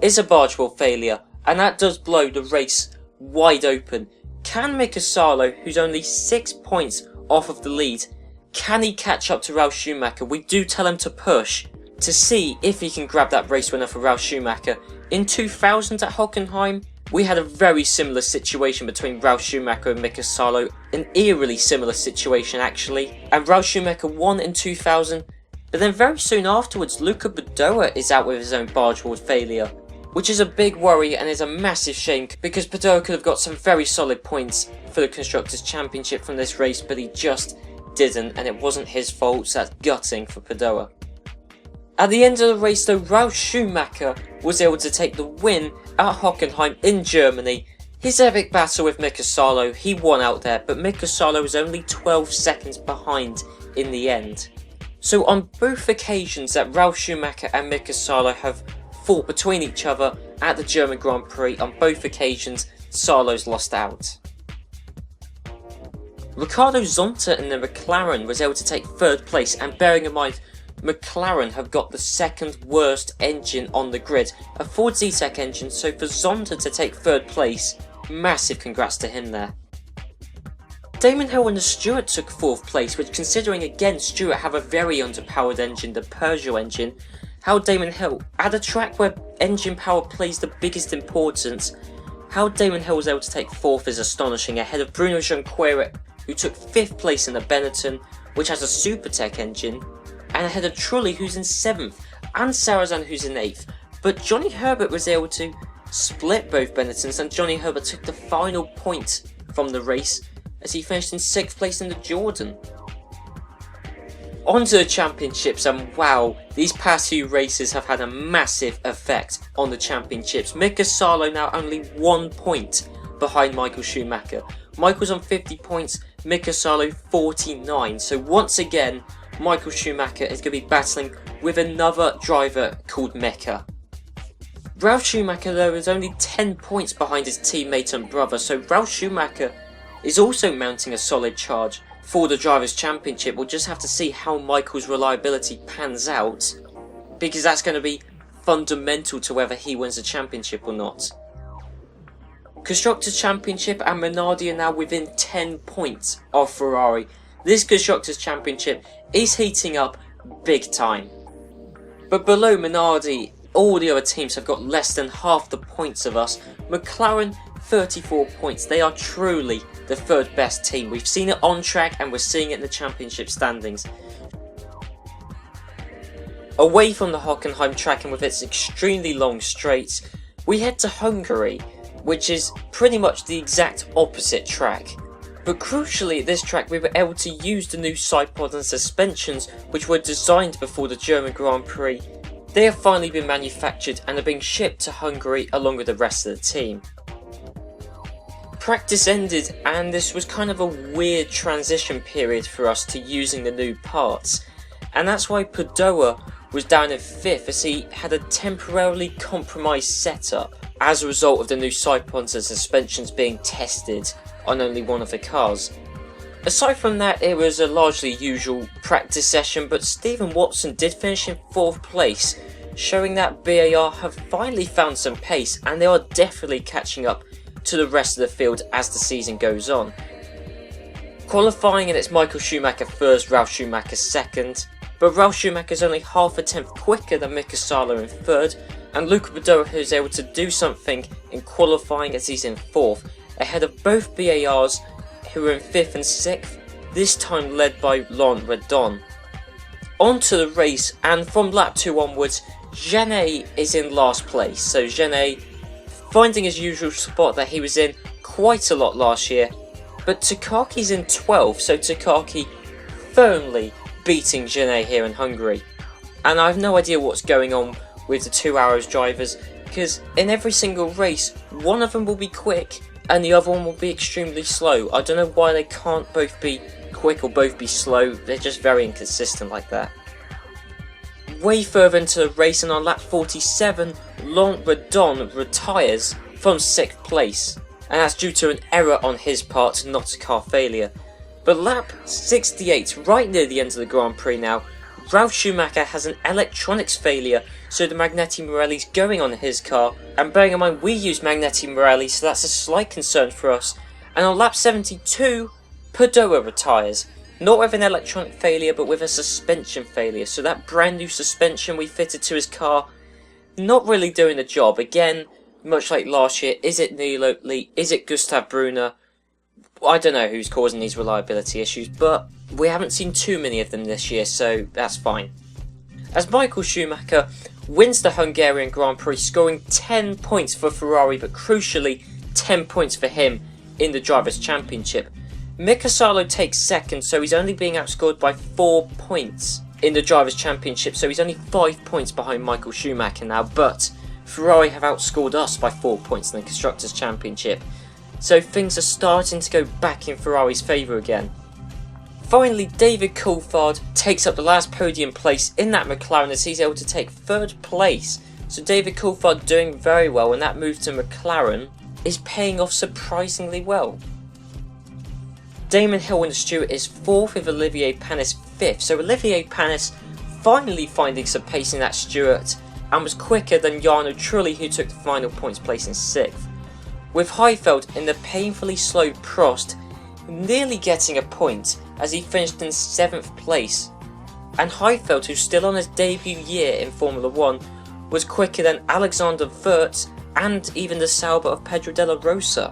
is a barge wheel failure, and that does blow the race wide open. Can Mika Salo, who's only 6 points off of the lead, can he catch up to Ralf Schumacher? We do tell him to push to see if he can grab that race winner for Ralf Schumacher. In 2000 at Hockenheim, we had a very similar situation between Ralf Schumacher and Mika Salo, an eerily similar situation actually, and Ralf Schumacher won in 2000, but then very soon afterwards Luca Badoer is out with his own barge wheel failure, which is a big worry and is a massive shame because Badoer could have got some very solid points for the Constructors' Championship from this race, but he just didn't, and it wasn't his fault, so that's gutting for Badoer. At the end of the race though, Ralf Schumacher was able to take the win at Hockenheim in Germany. His epic battle with Mika Salo, he won out there, but Mika Salo was only 12 seconds behind in the end. So on both occasions that Ralf Schumacher and Mika Salo have fought between each other at the German Grand Prix, on both occasions Salo's lost out. Ricardo Zonta in the McLaren was able to take third place, and bearing in mind McLaren have got the second worst engine on the grid, a Ford Zetec engine, so for Zonta to take third place, massive congrats to him there. Damon Hill and the Stewart took fourth place, which considering again Stewart have a very underpowered engine, the Peugeot engine, how Damon Hill, at a track where engine power plays the biggest importance, how Damon Hill was able to take fourth is astonishing, ahead of Bruno Junqueira, who took fifth place in the Benetton, which has a Supertec engine, and ahead of Trulli, who's in 7th, and Sarrazin, who's in 8th. But Johnny Herbert was able to split both Benettons, and Johnny Herbert took the final point from the race as he finished in 6th place in the Jordan. On to the championships, and wow, these past few races have had a massive effect on the championships. Mika Salo now only 1 point behind Michael Schumacher. Michael's on 50 points, Mika Salo 49, so once again Michael Schumacher is going to be battling with another driver called Mika. Ralf Schumacher though is only 10 points behind his teammate and brother, so Ralf Schumacher is also mounting a solid charge for the Drivers' Championship. We'll just have to see how Michael's reliability pans out, because that's going to be fundamental to whether he wins the championship or not. Constructors' Championship and Minardi are now within 10 points of Ferrari. This Constructors' Championship is heating up big time. But below Minardi, all the other teams have got less than half the points of us. McLaren, 34 points. They are truly the third best team. We've seen it on track and we're seeing it in the championship standings. Away from the Hockenheim track and with its extremely long straights, we head to Hungary, which is pretty much the exact opposite track. But crucially at this track we were able to use the new side pod and suspensions which were designed before the German Grand Prix. They have finally been manufactured and are being shipped to Hungary along with the rest of the team. Practice ended and this was kind of a weird transition period for us to using the new parts, and that's why Badoer was down in 5th as he had a temporarily compromised setup as a result of the new side pods and suspensions being tested on only one of the cars. Aside from that, it was a largely usual practice session, but Stephen Watson did finish in 4th place, showing that BAR have finally found some pace and they are definitely catching up to the rest of the field as the season goes on. Qualifying, and it's Michael Schumacher first, Ralf Schumacher second, but Ralf Schumacher is only half a tenth quicker than Mika Salo in 3rd, and Luca Badoer is able to do something in qualifying as he's in 4th, ahead of both BARs who are in 5th and 6th, this time led by Laurent Redon. On to the race, and from lap 2 onwards, Genet is in last place, so Genet finding his usual spot that he was in quite a lot last year, but Takaki's in 12th, so Takaki firmly beating Genet here in Hungary. And I have no idea what's going on with the 2 Arrows drivers, because in every single race, one of them will be quick and the other one will be extremely slow. I don't know why they can't both be quick or both be slow, they're just very inconsistent like that. Way further into the race, and on lap 47, Laurent Redon retires from 6th place, and that's due to an error on his part, not a car failure. But lap 68, right near the end of the Grand Prix now, Ralf Schumacher has an electronics failure, so the Magneti Marelli's going on his car, and bearing in mind we use Magneti Marelli, so that's a slight concern for us. And on lap 72, Badoer retires, not with an electronic failure but with a suspension failure, so that brand new suspension we fitted to his car, not really doing the job. Again, much like last year, is it Oatley, is it Gustav Brunner? I don't know who's causing these reliability issues, but we haven't seen too many of them this year, so that's fine. As Michael Schumacher wins the Hungarian Grand Prix, scoring 10 points for Ferrari, but crucially 10 points for him in the Drivers' Championship. Mika Salo takes second, so he's only being outscored by 4 points in the Drivers' Championship, so he's only 5 points behind Michael Schumacher now, but Ferrari have outscored us by 4 points in the Constructors' Championship. So things are starting to go back in Ferrari's favour again. Finally, David Coulthard takes up the last podium place in that McLaren as he's able to take 3rd place. So David Coulthard doing very well, and that move to McLaren is paying off surprisingly well. Damon Hill in the Stewart is 4th with Olivier Panis 5th. So Olivier Panis finally finding some pace in that Stewart and was quicker than Jarno Trulli, who took the final points place in 6th. With Heifeld in the painfully slow Prost nearly getting a point as he finished in 7th place, and Heifeld, who's still on his debut year in Formula 1, was quicker than Alexander Wurz and even the Sauber of Pedro Della Rosa.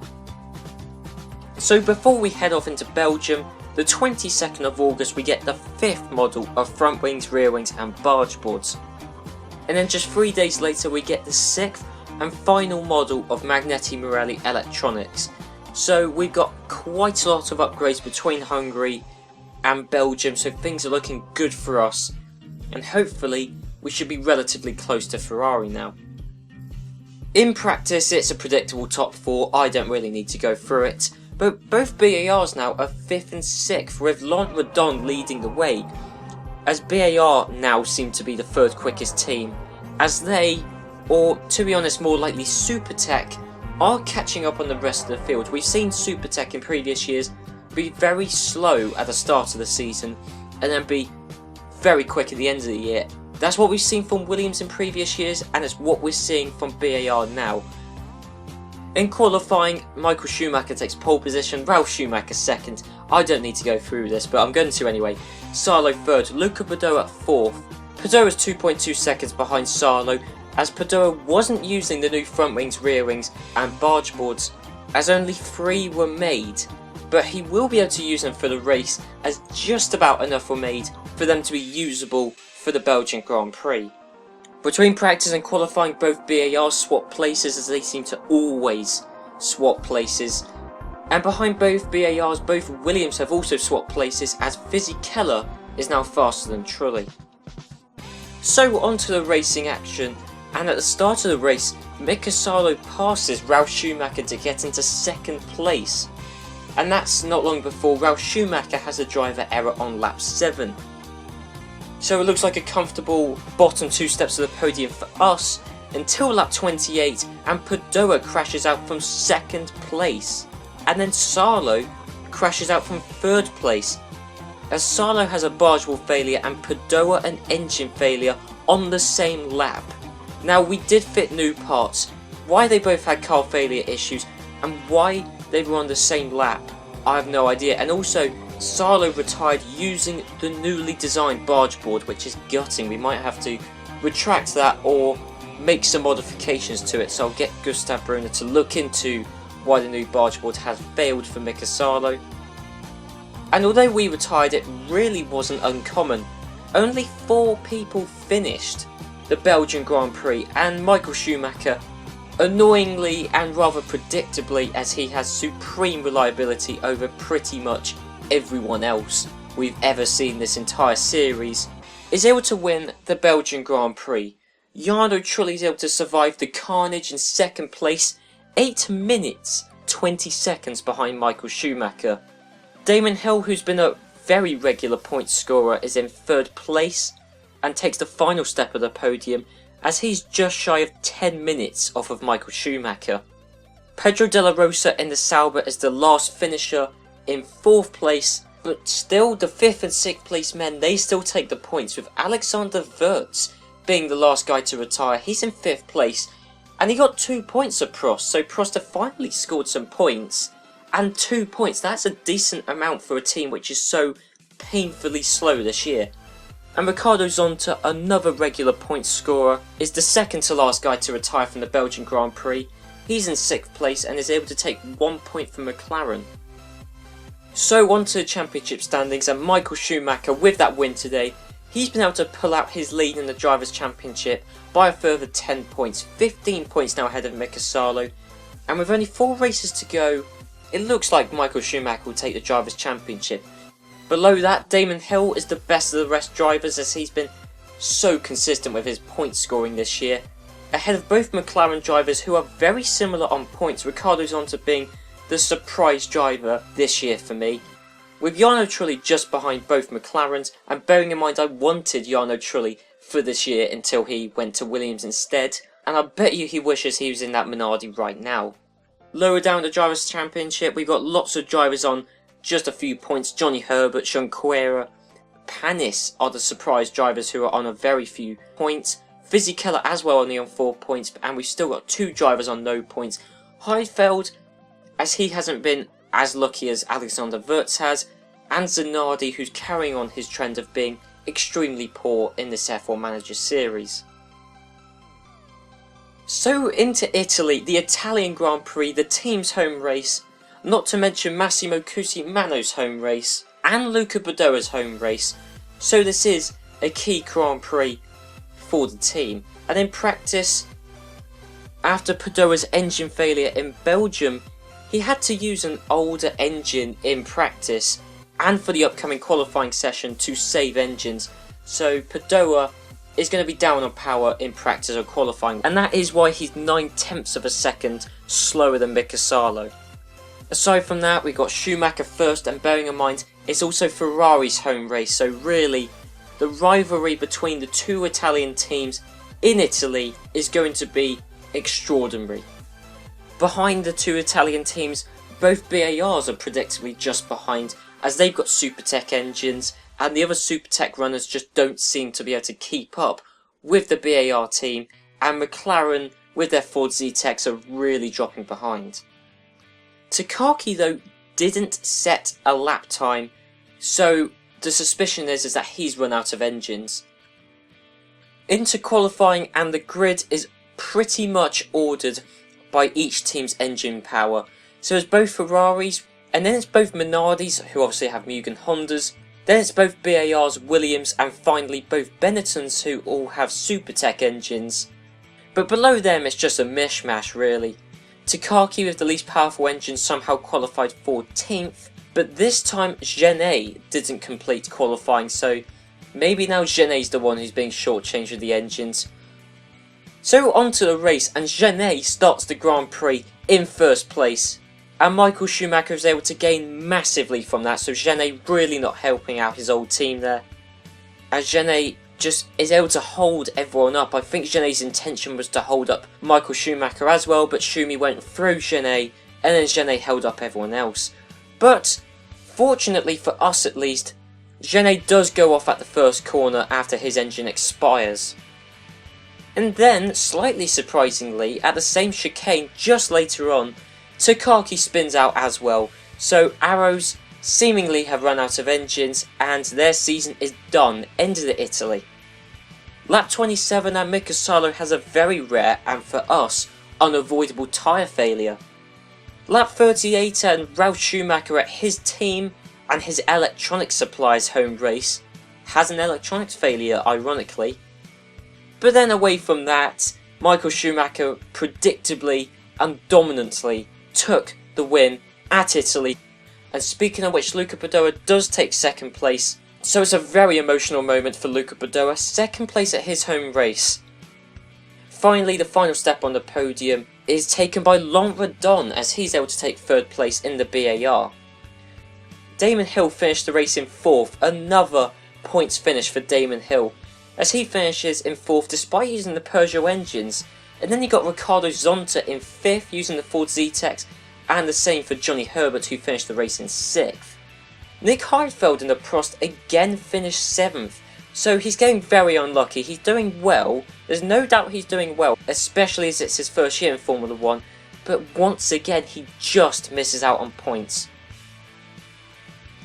So before we head off into Belgium, the 22nd of August we get the 5th model of front wings, rear wings and barge boards. And then just 3 days later we get the 6th and final model of Magneti Marelli electronics. So we've got quite a lot of upgrades between Hungary and Belgium, so things are looking good for us, and hopefully we should be relatively close to Ferrari now. In practice it's a predictable top 4, I don't really need to go through it, but both BARs now are 5th and 6th, with Redon leading the way, as BAR now seem to be the 3rd quickest team, as they, or to be honest more likely Supertec, are catching up on the rest of the field. We've seen Supertec in previous years be very slow at the start of the season and then be very quick at the end of the year. That's what we've seen from Williams in previous years, and it's what we're seeing from BAR now. In qualifying, Michael Schumacher takes pole position, Ralf Schumacher 2nd. I don't need to go through this, but I'm going to anyway. Salo 3rd, Luca Badoer 4th. Badoer is 2.2 seconds behind Salo, as Badoer wasn't using the new front wings, rear wings and barge boards, as only 3 were made, but he will be able to use them for the race, as just about enough were made for them to be usable for the Belgian Grand Prix. Between practice and qualifying, both BARs swap places, as they seem to always swap places, and behind both BARs, both Williams have also swapped places, as Fisichella is now faster than Trulli. So on to the racing action, and at the start of the race, Mika Salo passes Ralf Schumacher to get into 2nd place, and that's not long before Ralf Schumacher has a driver error on lap 7. So it looks like a comfortable bottom 2 steps of the podium for us until lap 28, and Badoer crashes out from 2nd place, and then Salo crashes out from 3rd place, as Salo has a barge wall failure and Badoer an engine failure on the same lap. Now we did fit new parts, why they both had car failure issues and why they were on the same lap, I have no idea. And also Salo retired using the newly designed barge board, which is gutting. We might have to retract that or make some modifications to it, so I'll get Gustav Brunner to look into why the new barge board has failed for Mika Salo. And although we retired, it really wasn't uncommon. Only 4 people finished the Belgian Grand Prix, and Michael Schumacher, annoyingly and rather predictably, as he has supreme reliability over pretty much everyone else we've ever seen this entire series, is able to win the Belgian Grand Prix. Jarno Trulli is able to survive the carnage in 2nd place, 8 minutes 20 seconds behind Michael Schumacher. Damon Hill, who's been a very regular point scorer, is in 3rd place and takes the final step of the podium, as he's just shy of 10 minutes off of Michael Schumacher. Pedro Della Rosa in the Sauber is the last finisher in 4th place, But still, the 5th and 6th place men, they still take the points, with Alexander Wurz being the last guy to retire. He's in 5th place, and he got 2 points of Prost, so Prost have finally scored some points. And 2 points, that's a decent amount for a team which is so painfully slow this year. And Ricardo Zonta, another regular point scorer, is the second to last guy to retire from the Belgian Grand Prix. He's in 6th place and is able to take 1 point from McLaren. So on to the championship standings, and Michael Schumacher, with that win today, he's been able to pull out his lead in the Drivers' Championship by a further 10 points, 15 points now ahead of Mika Salo. And with only 4 races to go, it looks like Michael Schumacher will take the Drivers' Championship. Below that, Damon Hill is the best of the rest drivers, as he's been so consistent with his point scoring this year. Ahead of both McLaren drivers who are very similar on points, Ricardo's on to being the surprise driver this year for me. With Jarno Trulli just behind both McLarens, and bearing in mind I wanted Jarno Trulli for this year until he went to Williams instead, and I bet you he wishes he was in that Minardi right now. Lower down the Drivers' Championship, we've got lots of drivers on just a few points. Johnny Herbert, Junqueira, Panis are the surprise drivers who are on a very few points. Fisichella as well only on 4 points, and we've still got 2 drivers on no points. Heidfeld, as he hasn't been as lucky as Alexander Wurz has, and Zanardi, who's carrying on his trend of being extremely poor in this F1 Manager series. So into Italy, the Italian Grand Prix, the team's home race, not to mention Massimo Cusimano's home race, and Luca Badoer's home race. So this is a key Grand Prix for the team. And in practice, after Badoer's engine failure in Belgium, he had to use an older engine in practice and for the upcoming qualifying session to save engines. So Badoer is going to be down on power in practice or qualifying, and that is why he's 9/10 of a second slower than Mika Salo. Aside from that, we got Schumacher first, and bearing in mind it's also Ferrari's home race, so really the rivalry between the 2 Italian teams in Italy is going to be extraordinary. Behind the 2 Italian teams, both BARs are predictably just behind, as they've got Supertec engines, and the other Supertec runners just don't seem to be able to keep up with the BAR team, and McLaren with their Ford Z-Techs are really dropping behind. Takaki though didn't set a lap time, so the suspicion is that he's run out of engines. Into qualifying, and the grid is pretty much ordered by each team's engine power. So it's both Ferraris, and then it's both Minardis, who obviously have Mugen Hondas, then it's both BAR's, Williams, and finally both Benettons, who all have Supertec engines. But below them it's just a mishmash really. Takaki with the least powerful engine somehow qualified 14th, but this time Genet didn't complete qualifying, so maybe now Genet's the one who's being shortchanged with the engines. So on to the race, and Genet starts the Grand Prix in first place, and Michael Schumacher is able to gain massively from that, so Genet really not helping out his old team there. As Genet just is able to hold everyone up. I think Genet's intention was to hold up Michael Schumacher as well, but Schumi went through Genet, and then Genet held up everyone else. But fortunately for us at least, Genet does go off at the first corner after his engine expires. And then, slightly surprisingly, at the same chicane just later on, Takaki spins out as well. So Arrows seemingly have run out of engines, and their season is done. Ended at Italy. Lap 27, and Mika Salo has a very rare, and for us, unavoidable tyre failure. Lap 38, and Ralf Schumacher at his team and his electronics supplier's home race has an electronics failure, ironically. But then away from that, Michael Schumacher predictably and dominantly took the win at Italy. And speaking of which, Luca Badoer does take second place, so it's a very emotional moment for Luca Badoer, second place at his home race. Finally, the final step on the podium is taken by Laurent Redon, as he's able to take third place in the BAR. Damon Hill finished the race in fourth, another points finish for Damon Hill, as he finishes in fourth despite using the Peugeot engines. And then you got Ricardo Zonta in fifth using the Ford Z-Techs, and the same for Johnny Herbert, who finished the race in sixth. Nick Heidfeld in the Prost again finished 7th, so he's getting very unlucky. He's doing well, there's no doubt he's doing well, especially as it's his first year in Formula 1, but once again he just misses out on points.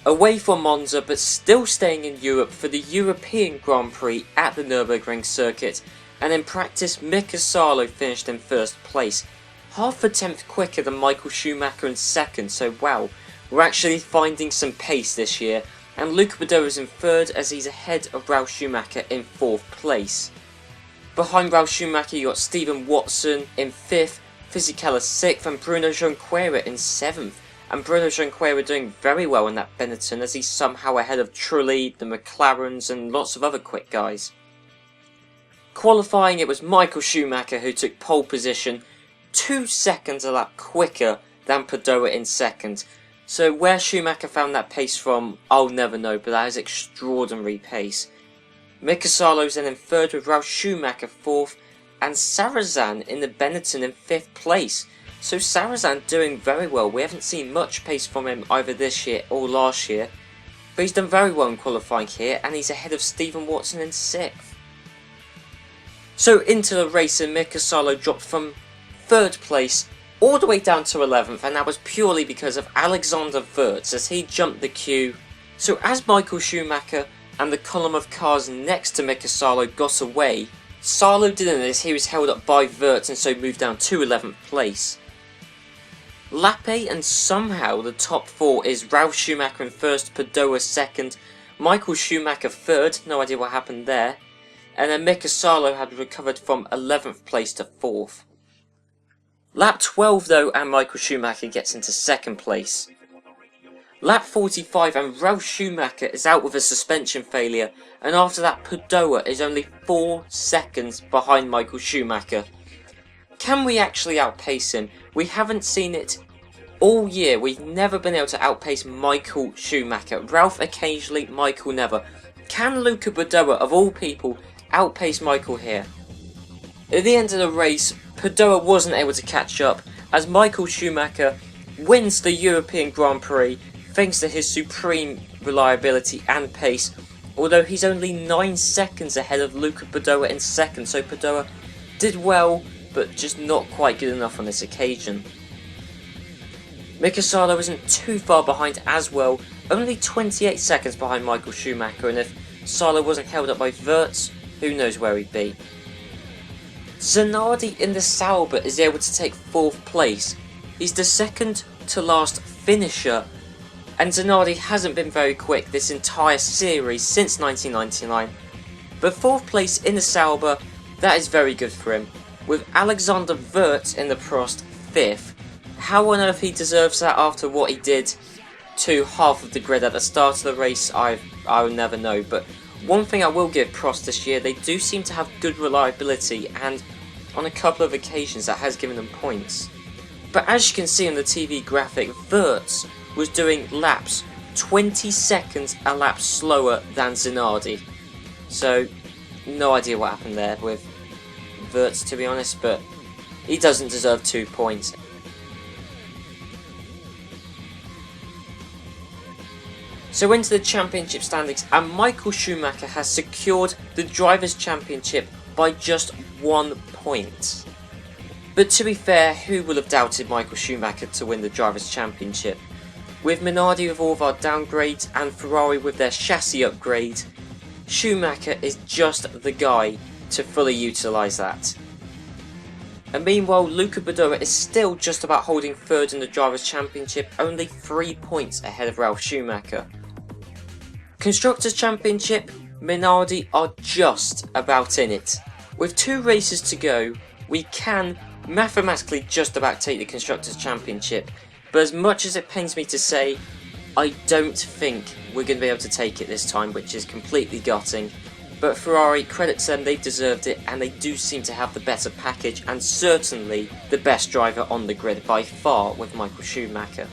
Away from Monza, but still staying in Europe for the European Grand Prix at the Nürburgring circuit, and in practice Mika Salo finished in first place, half a tenth quicker than Michael Schumacher in second, so wow, we're actually finding some pace this year, and Luca Badoer is in third as he's ahead of Ralf Schumacher in fourth place. Behind Ralf Schumacher you got Stephen Watson in fifth, Fisichella sixth, and Bruno Junqueira in seventh. And Bruno Junqueira doing very well in that Benetton as he's somehow ahead of Trulli, the McLarens and lots of other quick guys. Qualifying, it was Michael Schumacher who took pole position, 2 seconds a lap quicker than Badoer in second. So where Schumacher found that pace from, I'll never know, but that is extraordinary pace. Mika Salo's then in third with Ralf Schumacher fourth, and Sarrazin in the Benetton in fifth place. So Sarrazin doing very well. We haven't seen much pace from him either this year or last year, but he's done very well in qualifying here, and he's ahead of Stephen Watson in sixth. So into the race, and Mika Salo dropped from third place all the way down to 11th, and that was purely because of Alexander Wurz as he jumped the queue. So as Michael Schumacher and the column of cars next to Mika Salo got away, Salo didn't, as he was held up by Wurz and so moved down to 11th place. Lap 8, and somehow the top 4 is Ralf Schumacher in first, Badoer second, Michael Schumacher third, no idea what happened there, and then Mika Salo had recovered from 11th place to 4th. Lap 12 though, and Michael Schumacher gets into second place. Lap 45, and Ralf Schumacher is out with a suspension failure, and after that Badoer is only 4 seconds behind Michael Schumacher. Can we actually outpace him? We haven't seen it all year. We've never been able to outpace Michael Schumacher. Ralf occasionally, Michael never. Can Luca Badoer, of all people, outpace Michael here? At the end of the race, Badoer wasn't able to catch up as Michael Schumacher wins the European Grand Prix thanks to his supreme reliability and pace, although he's only 9 seconds ahead of Luca Badoer in second, so Badoer did well, but just not quite good enough on this occasion. Mika Salo isn't too far behind as well, only 28 seconds behind Michael Schumacher, and if Salo wasn't held up by Wurz, who knows where he'd be. Zanardi in the Sauber is able to take 4th place. He's the second to last finisher, and Zanardi hasn't been very quick this entire series since 1999. But 4th place in the Sauber, that is very good for him. With Alexander Wurz in the Prost 5th. How on earth he deserves that after what he did to half of the grid at the start of the race, I will never know. But one thing I will give Prost this year, they do seem to have good reliability, and on a couple of occasions that has given them points. But as you can see on the TV graphic, Wurz was doing laps 20 seconds a lap slower than Zanardi. So no idea what happened there with Wurz, to be honest, but he doesn't deserve 2 points. So into the championship standings, and Michael Schumacher has secured the Drivers' Championship by just 1 point. But to be fair, who would have doubted Michael Schumacher to win the Drivers' Championship? With Minardi with all of our downgrades and Ferrari with their chassis upgrade, Schumacher is just the guy to fully utilise that. And meanwhile, Luca Badoer is still just about holding third in the Drivers' Championship, only 3 points ahead of Ralf Schumacher. Constructors' Championship, Minardi are just about in it. With 2 races to go, we can mathematically just about take the Constructors' Championship, but as much as it pains me to say, I don't think we're going to be able to take it this time, which is completely gutting. But Ferrari, credit to them, they've deserved it, and they do seem to have the better package, and certainly the best driver on the grid by far with Michael Schumacher.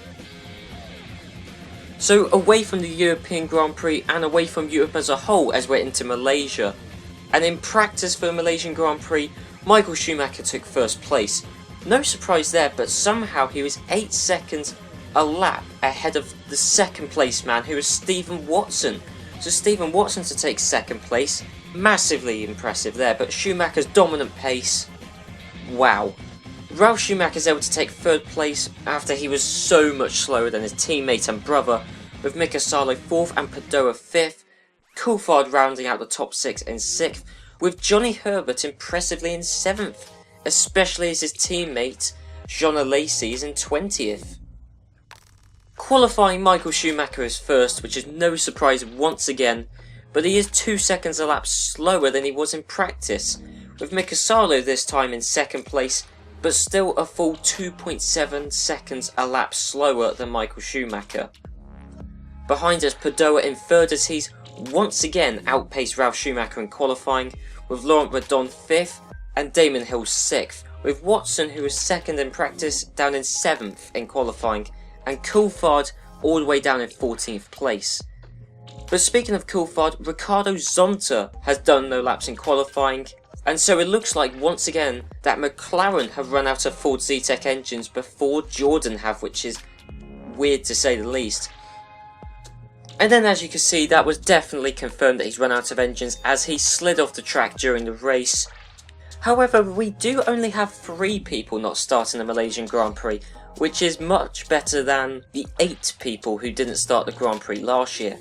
So away from the European Grand Prix and away from Europe as a whole as we're into Malaysia, and in practice for the Malaysian Grand Prix, Michael Schumacher took first place. No surprise there, but somehow he was 8 seconds a lap ahead of the second place man, who is Stephen Watson. So Stephen Watson to take second place, massively impressive there, but Schumacher's dominant pace, wow. Ralf Schumacher is able to take third place after he was so much slower than his teammate and brother, with Mika Salo 4th and Badoer 5th, Coulthard rounding out the top 6 in 6th, with Johnny Herbert impressively in 7th, especially as his teammate Jean Alesi is in 20th. Qualifying, Michael Schumacher is first, which is no surprise once again, but he is 2 seconds a lap slower than he was in practice, with Mika Salo this time in second place, but still a full 2.7 seconds a lap slower than Michael Schumacher. Behind us, Badoer in third as he's once again outpaced Ralf Schumacher in qualifying, with Laurent Redon 5th and Damon Hill 6th, with Watson, who was second in practice, down in 7th in qualifying, and Coulthard all the way down in 14th place. But speaking of Coulthard, Ricardo Zonta has done no laps in qualifying, and so it looks like once again that McLaren have run out of Ford Zetec engines before Jordan have, which is weird to say the least. And then, as you can see, that was definitely confirmed that he's run out of engines as he slid off the track during the race. However, we do only have 3 people not starting the Malaysian Grand Prix, which is much better than the 8 people who didn't start the Grand Prix last year.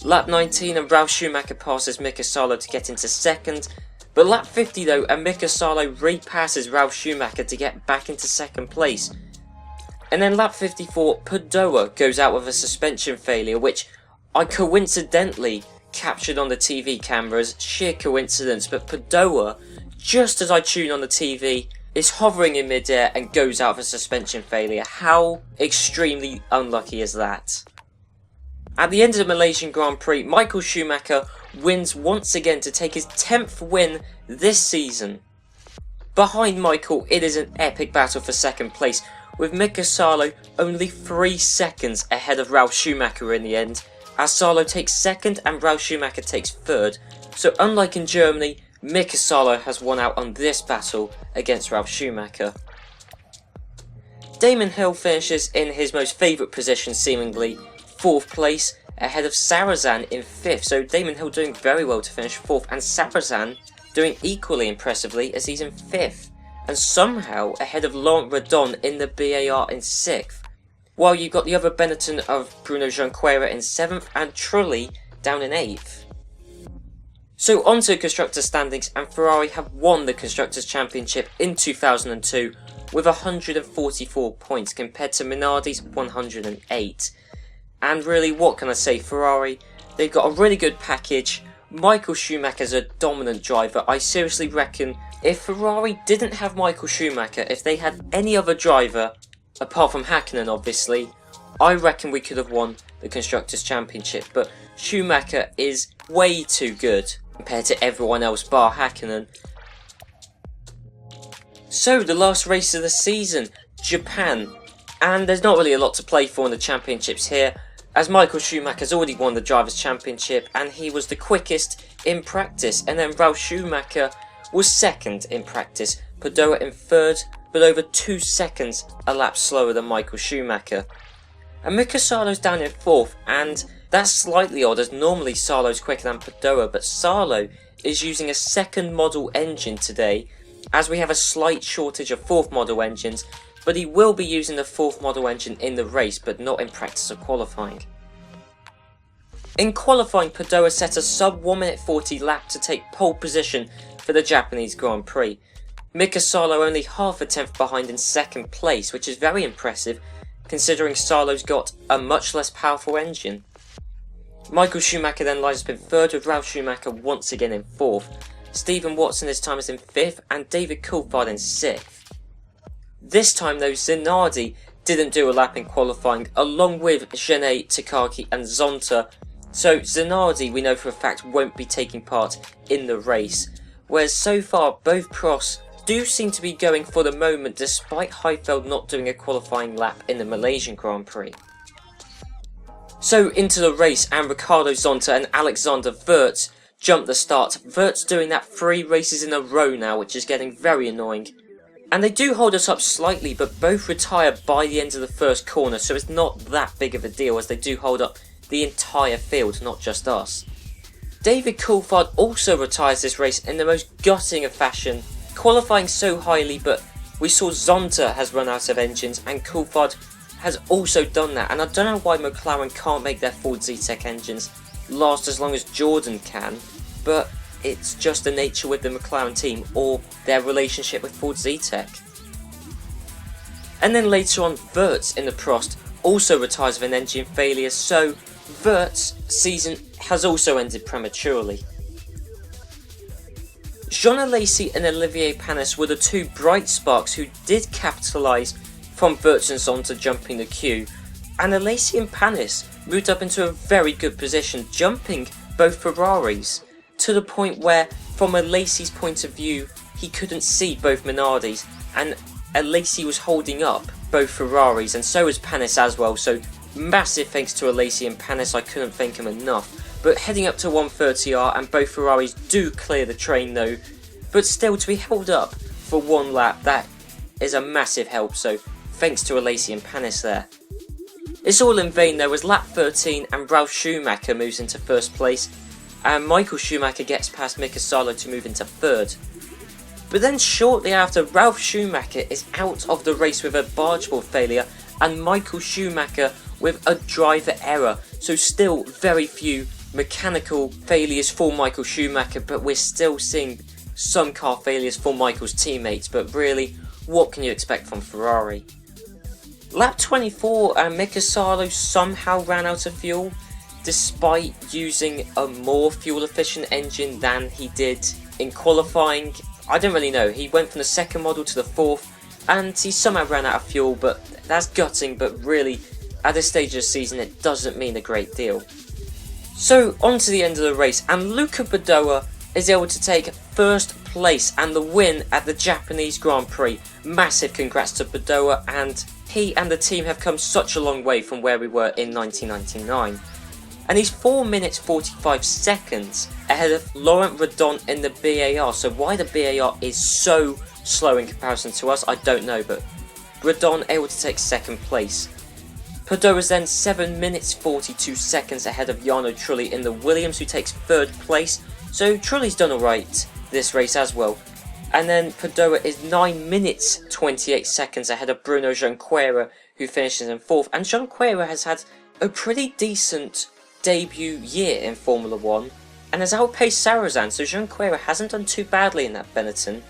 Lap 19 and Ralf Schumacher passes Mika Salo to get into second, but lap 50 though and Mika Salo repasses Ralf Schumacher to get back into second place. And then lap 54, Badoer goes out with a suspension failure, which I coincidentally captured on the TV cameras, sheer coincidence, but Badoer, just as I tune on the TV, is hovering in midair and goes out with a suspension failure. How extremely unlucky is that? At the end of the Malaysian Grand Prix, Michael Schumacher wins once again to take his 10th win this season. Behind Michael, it is an epic battle for second place, with Mika Salo only 3 seconds ahead of Ralf Schumacher in the end, as Salo takes second and Ralf Schumacher takes third. So unlike in Germany, Mika Salo has won out on this battle against Ralf Schumacher. Damon Hill finishes in his most favourite position seemingly, 4th place, ahead of Sarrazin in 5th, so Damon Hill doing very well to finish 4th, and Sarrazin doing equally impressively as he's in 5th, and somehow ahead of Laurent Redon in the BAR in 6th, while you've got the other Benetton of Bruno Junqueira in 7th, and Trulli down in 8th. So on to Constructors' standings, and Ferrari have won the Constructors' Championship in 2002 with 144 points compared to Minardi's 108. And really, what can I say, Ferrari, they've got a really good package. Michael Schumacher's a dominant driver. I seriously reckon if Ferrari didn't have Michael Schumacher, if they had any other driver, apart from Häkkinen obviously, I reckon we could have won the Constructors' Championship. But Schumacher is way too good compared to everyone else bar Häkkinen. So, the last race of the season, Japan. And there's not really a lot to play for in the championships here, as Michael Schumacher's already won the Drivers' Championship and he was the quickest in practice, and then Ralf Schumacher was second in practice, Badoer in third, but over 2 seconds a lap slower than Michael Schumacher. And Mika Salo's down in 4th, and that's slightly odd as normally Salo's quicker than Badoer, but Salo is using a 2nd model engine today, as we have a slight shortage of 4th model engines, but he will be using the 4th model engine in the race, but not in practice or qualifying. In qualifying, Badoer set a sub 1 minute 40 lap to take pole position for the Japanese Grand Prix. Mika Salo only half a tenth behind in 2nd place, which is very impressive considering Salo's got a much less powerful engine. Michael Schumacher then lines up in 3rd with Ralf Schumacher once again in 4th. Stephen Watson this time is in 5th and David Coulthard in 6th. This time though, Minardi didn't do a lap in qualifying along with Genet, Takaki and Zonta, so Minardi we know for a fact won't be taking part in the race, whereas so far both pros do seem to be going for the moment despite Heifeld not doing a qualifying lap in the Malaysian Grand Prix. So into the race, and Ricardo Zonta and Alexander Wurz jump the start. Wurz doing that 3 races in a row now, which is getting very annoying. And they do hold us up slightly, but both retire by the end of the first corner, so it's not that big of a deal as they do hold up the entire field, not just us. David Coulthard also retires this race in the most gutting of fashion, qualifying so highly, but we saw Zonta has run out of engines and Coulthard has also done that, and I don't know why McLaren can't make their Ford Zetec engines last as long as Jordan can, but it's just the nature with the McLaren team or their relationship with Ford Zetec. And then later on, Wirtz in the Prost also retires with an engine failure, so Wirtz's season has also ended prematurely. Jean Alesi and Olivier Panis were the two bright sparks who did capitalise from Wirtz and Zonta jumping the queue, and Alesi and Panis moved up into a very good position, jumping both Ferraris, to the point where, from Alesi's point of view, he couldn't see both Minardis, and Alesi was holding up both Ferraris, and so was Panis as well, so massive thanks to Alesi and Panis, I couldn't thank him enough. But heading up to 130R, and both Ferraris do clear the train though, but still to be held up for one lap, that is a massive help, so thanks to Alesi and Panis there. It's all in vain though, as lap 13 and Ralf Schumacher moves into first place, and Michael Schumacher gets past Mika Salo to move into third. But then shortly after, Ralf Schumacher is out of the race with a bargeboard failure, and Michael Schumacher with a driver error, so still very few mechanical failures for Michael Schumacher, but we're still seeing some car failures for Michael's teammates, but really, what can you expect from Ferrari? Lap 24, and Mika Salo somehow ran out of fuel, despite using a more fuel efficient engine than he did in qualifying. I don't really know, he went from the second model to the fourth, and he somehow ran out of fuel, but that's gutting, but really, at this stage of the season, it doesn't mean a great deal. So, on to the end of the race, and Luca Badoer is able to take first place and the win at the Japanese Grand Prix. Massive congrats to Badoer, and he and the team have come such a long way from where we were in 1999. And he's 4 minutes 45 seconds ahead of Laurent Redon in the BAR, so why the BAR is so slow in comparison to us, I don't know, but Redon able to take second place. Badoer is then 7 minutes 42 seconds ahead of Jarno Trulli in the Williams, who takes third place, so Trulli's done alright this race as well. And then Badoer is 9 minutes 28 seconds ahead of Bruno Junqueira, who finishes in fourth, and Junqueira has had a pretty decent debut year in Formula 1 and has outpaced Sarrazin, so Junqueira hasn't done too badly in that Benetton.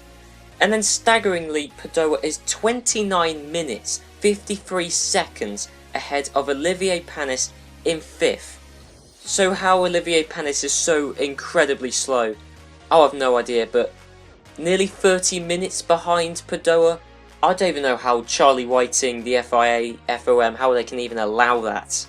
And then staggeringly, Badoer is 29 minutes 53 seconds ahead of Olivier Panis in fifth. So how Olivier Panis is so incredibly slow, I have no idea, but nearly 30 minutes behind Badoer. I don't even know how Charlie Whiting, the FIA, FOM, how they can even allow that.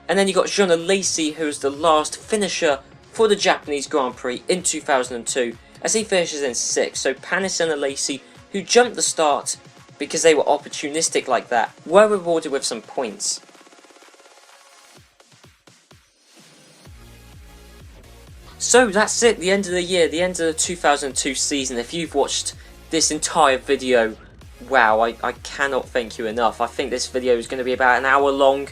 And then you got Jean Alesi, who is the last finisher for the Japanese Grand Prix in 2002, as he finishes in 6th. So Panis and Alesi, who jumped the start because they were opportunistic like that, were rewarded with some points. So that's it, the end of the year, the end of the 2002 season. If you've watched this entire video, wow, I cannot thank you enough. I think this video is going to be about an hour long,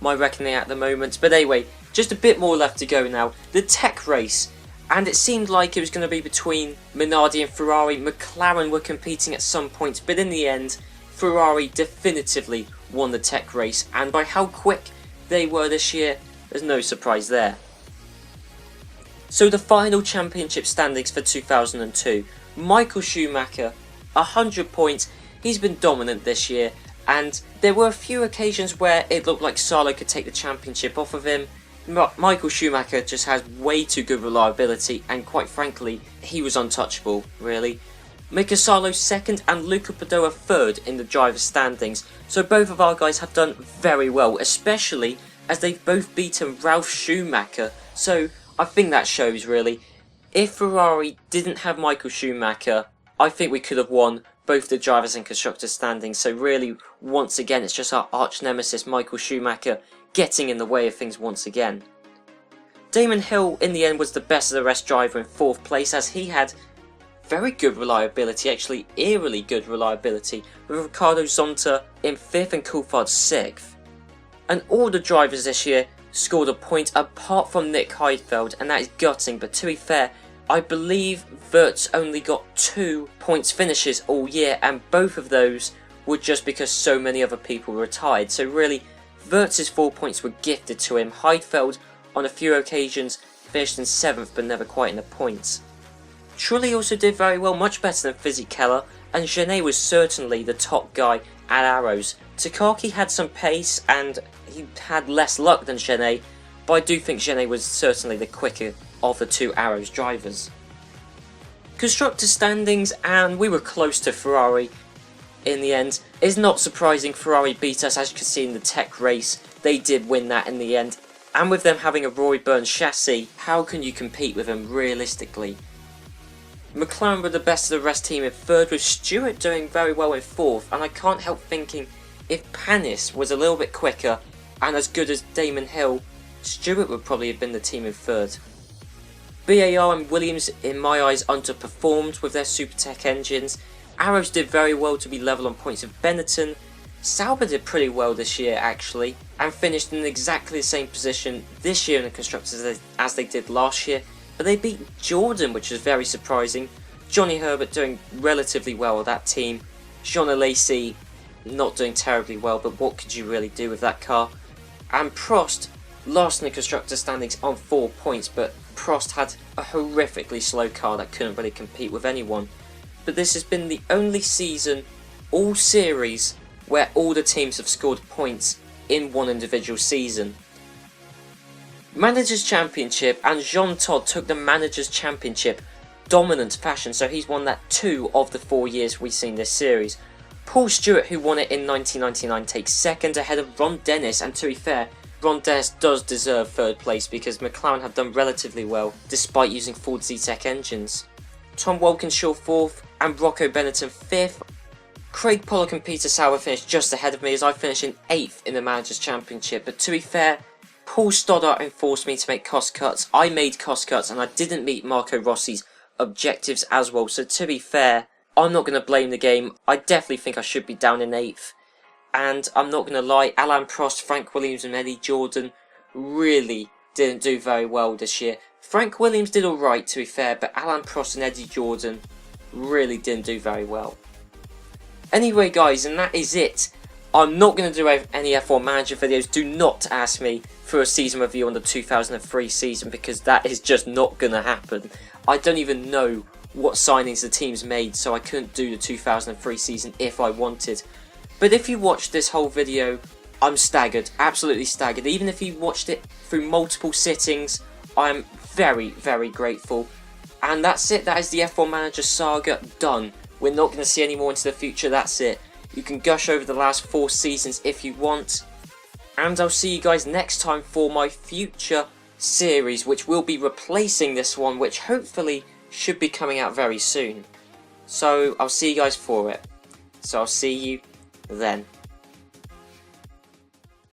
my reckoning at the moment. But anyway, just a bit more left to go now. The tech race, and it seemed like it was going to be between Minardi and Ferrari. McLaren were competing at some point, but in the end, Ferrari definitively won the tech race, and by how quick they were this year, there's no surprise there. So the final championship standings for 2002, Michael Schumacher, 100 points, he's been dominant this year, and there were a few occasions where it looked like Salo could take the championship off of him. Michael Schumacher just has way too good reliability, and quite frankly, he was untouchable, really. Mika Salo second and Luca Badoer third in the driver's standings, so both of our guys have done very well, especially as they've both beaten Ralf Schumacher, so I think that shows really. If Ferrari didn't have Michael Schumacher, I think we could have won both the drivers and constructors standings, so really, once again, it's just our arch nemesis Michael Schumacher getting in the way of things once again. Damon Hill in the end was the best of the rest driver in 4th place, as he had very good reliability, actually eerily good reliability, with Ricardo Zonta in 5th and Coulthard 6th. And all the drivers this year scored a point apart from Nick Heidfeld, and that is gutting, but to be fair, I believe Wirtz only got 2 points finishes all year, and both of those were just because so many other people retired. So really, Wirtz's 4 points were gifted to him. Heidfeld, on a few occasions, finished in 7th, but never quite in the points. Trulli also did very well, much better than Fisichella, and Genet was certainly the top guy at Arrows. Takaki had some pace, and he had less luck than Genet, but I do think Genet was certainly the quicker of the 2 Arrows drivers. Constructor standings, and we were close to Ferrari in the end. It's not surprising Ferrari beat us, as you can see in the tech race. They did win that in the end, and with them having a Roy Byrne chassis, how can you compete with them realistically? McLaren were the best of the rest team in 3rd, with Stewart doing very well in 4th, and I can't help thinking if Panis was a little bit quicker and as good as Damon Hill, Stewart would probably have been the team in 3rd. BAR and Williams, in my eyes, underperformed with their Supertec engines. Arrows did very well to be level on points with Benetton. Sauber did pretty well this year actually, and finished in exactly the same position this year in the Constructors as they did last year, but they beat Jordan, which was very surprising. Johnny Herbert doing relatively well with that team. Jean Alesi not doing terribly well, but what could you really do with that car? And Prost lost in the Constructor standings on 4 points, but Prost had a horrifically slow car that couldn't really compete with anyone. But this has been the only season, all series, where all the teams have scored points in one individual season. Managers Championship, and Jean Todt took the Managers Championship dominant fashion, so he's won that 2 of the 4 years we've seen this series. Paul Stewart, who won it in 1999, takes 2nd ahead of Ron Dennis, and to be fair, Ron Dennis does deserve 3rd place because McLaren have done relatively well despite using Ford Zetec engines. Tom Walkinshaw 4th and Rocco Benetton 5th. Craig Pollock and Peter Sauer finished just ahead of me as I finished in 8th in the Managers Championship, but to be fair, Paul Stoddart enforced me to make cost cuts. I made cost cuts and I didn't meet Marco Rossi's objectives as well, so to be fair, I'm not going to blame the game. I definitely think I should be down in 8th. And I'm not going to lie, Alain Prost, Frank Williams and Eddie Jordan really didn't do very well this year. Frank Williams did alright to be fair, but Alain Prost and Eddie Jordan really didn't do very well. Anyway guys, and that is it. I'm not going to do any F1 Manager videos. Do not ask me for a season review on the 2003 season because that is just not going to happen. I don't even know what signings the teams made, so I couldn't do the 2003 season if I wanted. But if you watched this whole video, I'm staggered, absolutely staggered. Even if you watched it through multiple sittings, I'm very, very grateful. And that's it, that is the F1 Manager saga done. We're not going to see any more into the future, that's it. You can gush over the last 4 seasons if you want. And I'll see you guys next time for my future series, which will be replacing this one, which hopefully should be coming out very soon. So I'll see you guys for it. So I'll see you then.